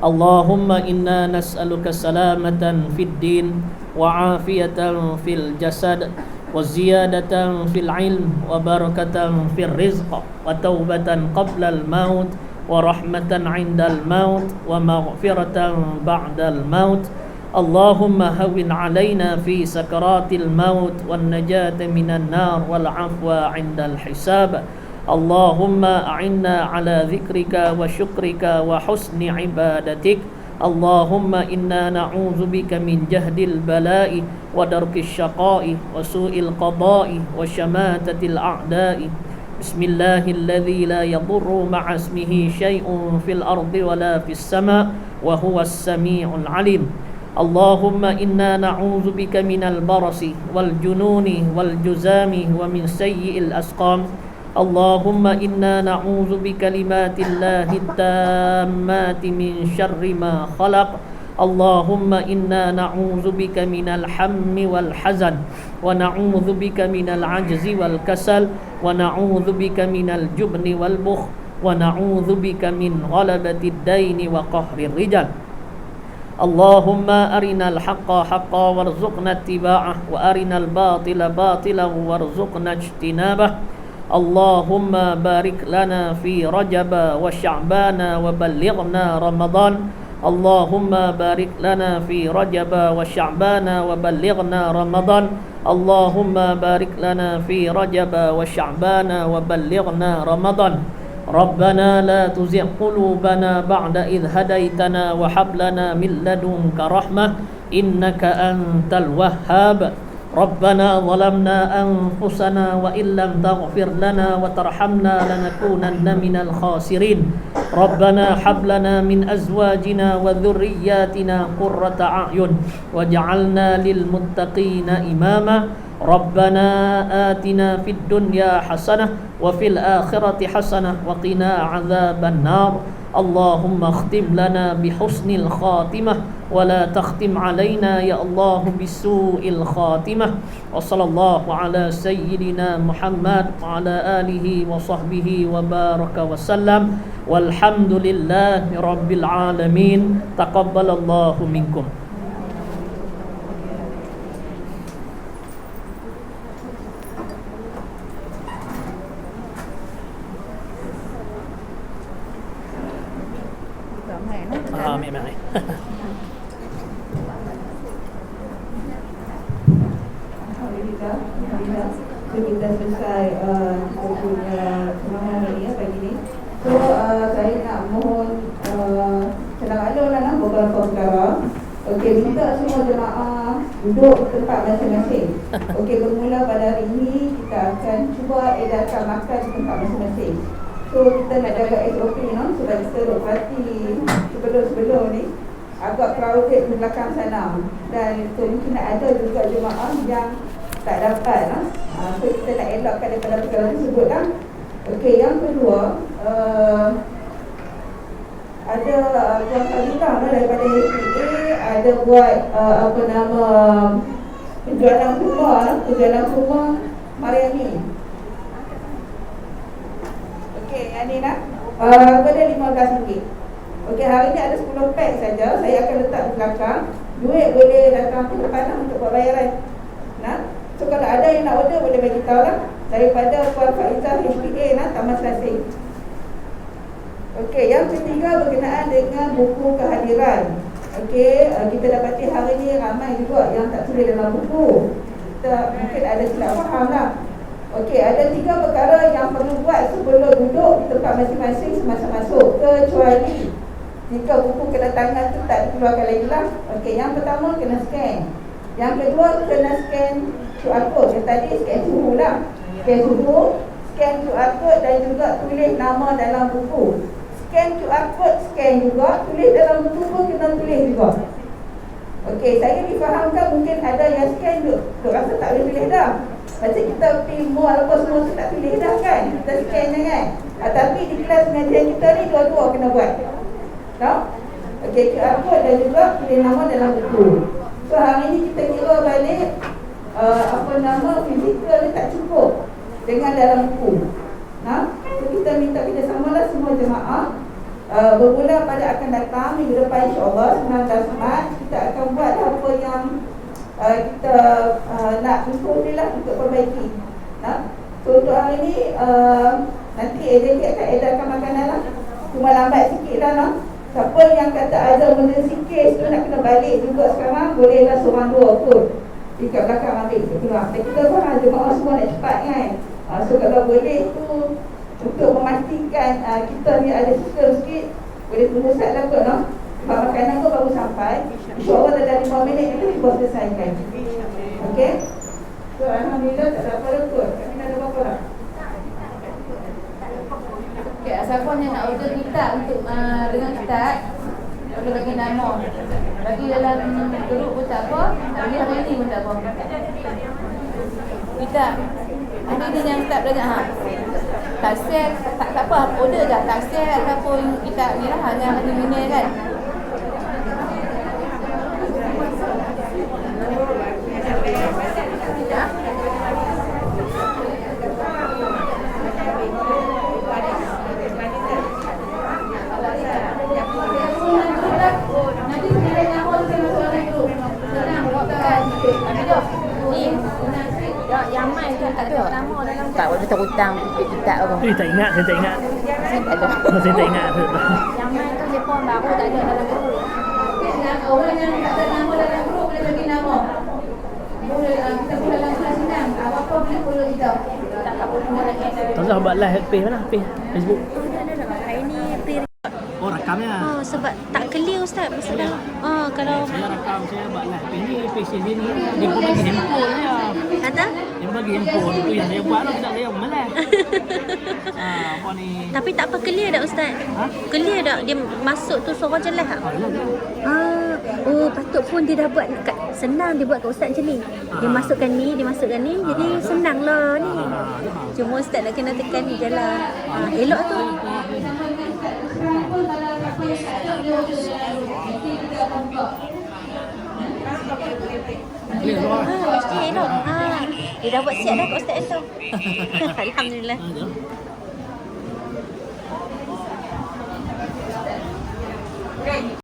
اللهم إنا نسألك سلامة في الدين وعافية في الجسد وزيادة في العلم وبركة في الرزق وتوبة قبل الموت ورحمة عند الموت ومغفرة بعد الموت. اللهم هون علينا في سكرات الموت والنجاة من النار والعفو عند الحساب. اللهم أعنا على ذكرك وشكرك وحسن عبادتك. اللهم إنا نعوذ بك من جهد البلاء ودرك الشقاء وسوء القضاء وشماتة الأعداء. بسم الله الذي لا يضر مع اسمه شيء في الأرض ولا في السماء وهو السميع العليم. اللهم إنا نعوذ بك من البرص والجنون والجزام ومن سيء الأسقام. اللهم إنا نعوذ بكلمات الله التامات من شر ما خلق. اللهم إنا نعوذ بك من الهم والحزن ونعوذ بك من العجز والكسل ونعوذ بك من الجبن والبخل ونعوذ بك من غلبة الدين وقهر الرجال. اللهم أرنا الحق حقا وارزقنا اتباعه وأرنا الباطل باطلا وارزقنا اجتنابه. اللهم بارك لنا في رجب وشعبان وبلغنا رمضان. اللهم بارك لنا في رجب وشعبان وبلغنا رمضان. اللهم بارك لنا في رجب وشعبان وبلغنا رمضان. ربنا لا تزغ قلوبنا بعد إذ هديتنا وهب لنا من لدنك رحمة إنك أنت الوهاب. ربنا ظلمنا أنفسنا وإن لم تغفر لنا وترحمنا لنكونن من الخاسرين. ربنا هب لنا من أزواجنا وذرياتنا قرة أعين واجعلنا للمتقين إماما. ربنا آتنا في الدنيا حسنة وفي الآخرة حسنة وقنا عذاب النار. اللهم اختم لنا بحسن الخاتمة ولا تختم علينا يا الله بسوء الخاتمة. وصلى الله على سيدنا محمد وعلى آله وصحبه وبارك وسلم والحمد لله رب العالمين. تقبل الله منكم. Amin. Alhamdulillah, so kita selesai kita punya semahan ini pagi ni. So saya nak mohon senang ada lah beberapa perkara. Okey, minta semua jemaah duduk tempat masing-masing. Okey, bermula pada hari ini kita akan cuba edarkan makan di tempat masing-masing. So kita nak jaga SOP sebab kita duduk parti sebelum ni agak crowded di belakang sana. Dan so mungkin ada juga jemaah yang tak dapat so kita nak elakkan daripada perkara tersebut lah. Okey, yang kedua ada Puan Fadilah daripada HPA ada buat penjualan kurma Mariami. Okey, yang ni nak pada RM15. Okey, hari ni ada 10 pack saja. Saya akan letak di belakang. Duit boleh datang ke depan untuk buat bayaran. So kalau ada yang nak order boleh bagi tahu lah. Daripada Puan Faizah HPA Taman Selasih. Okey, yang ketiga berkenaan dengan buku kehadiran. Okey, kita dapati hari ni ramai juga yang tak tulis dalam buku. Kita mungkin ada silap faham lah. Okey, ada 3 perkara yang perlu buat sebelum duduk di tempat masing-masing semasa masuk, kecuali jika buku kedatangan tu tak dikeluarkan lagi lah. Okey, yang pertama kena scan. Yang kedua kena scan QR code. Yang tadi scan suhu lah. Scan suhu, scan QR code dan juga tulis nama dalam buku. Scan QR code, scan juga, tulis dalam buku pun kena tulis juga. Okey, saya difahamkan mungkin ada yang scan duk rasa tak boleh tulis dah. Macam kita pergi mall apa semua tu tak tulis dah kan. Kita scan je kan. Tapi di kelas pengajian kita ni dua-dua kena buat. Tahu? Okey, QR code dan juga tulis nama dalam buku. So hari ni kita kira balik fizikal ni tak cukup dengan dalam buku. So kita minta kerjasamalah semua jemaah. bermula pada akan datang minggu depan insyaAllah 19 Mac kita akan buat apa yang kita nak improve ni lah untuk perbaiki. So untuk hari ni nanti AJK akan edarkan makanan lah. Cuma lambat sikit lah no. Siapa yang kata ada emergency case tu nak kena balik juga sekarang, bolehlah seorang dua pun di kat belakang ambil keluar. Kita faham jemaah semua nak cepat kan. So kalau boleh tu untuk memastikan kita ni ada sistem sikit, boleh tunggu saat lah kot no. Sebab makanan tu baru sampai, InsyaAllah dalam 5 minit itu kita selesaikan. Okay. So Alhamdulillah tak ada apa-apa kot. Kami nak ada apa-apa lah. Okay, siapa yang nak order kitab untuk dengan kitab, order bagi nama, bagi dalam grup pun tak apa, bagi hari ni pun tak apa. Kitab ada dia yang kitab belajar tak share, tak apa, order dah tak share ataupun kitab ni lah, hanya minit kan. Yang mai kan tak ada nama dalam tak boleh hutang kita apa. Tak ingat, saya tak ingat. Saya tak ada. Saya tak ingat. Yang mai tu Jepun baru tak ada dalam grup. Orang yang tak ada nama dalam grup boleh bagi nama. Boleh kita boleh dalam kelas senang. Apa-apa boleh follow kita. Tak apa pun lagi. Tak usah buat live page mana? Page Facebook. Hari ni pre. Oh, rakamnya. Sebab tak clear Ustaz masalah. Kalau Saya rakam, saya buat live page ni, page sini dia pun bagi handphone dia. kata Dia bagi handphone tu yang saya buat lah, tidak saya malas. Apa ni? tapi tak apa clear dah Ustaz. Clear dah dia masuk tu suara jelas tak? Patut pun dia dah buat senang dia buat kat Ustaz macam ni. Dia masukkan ni, jadi senanglah ni. Cuma Ustaz nak kena tekan ni je lah. Elok tu. Mesti elok. Dia dah buat siap dah kat Ustaz tu. Alhamdulillah.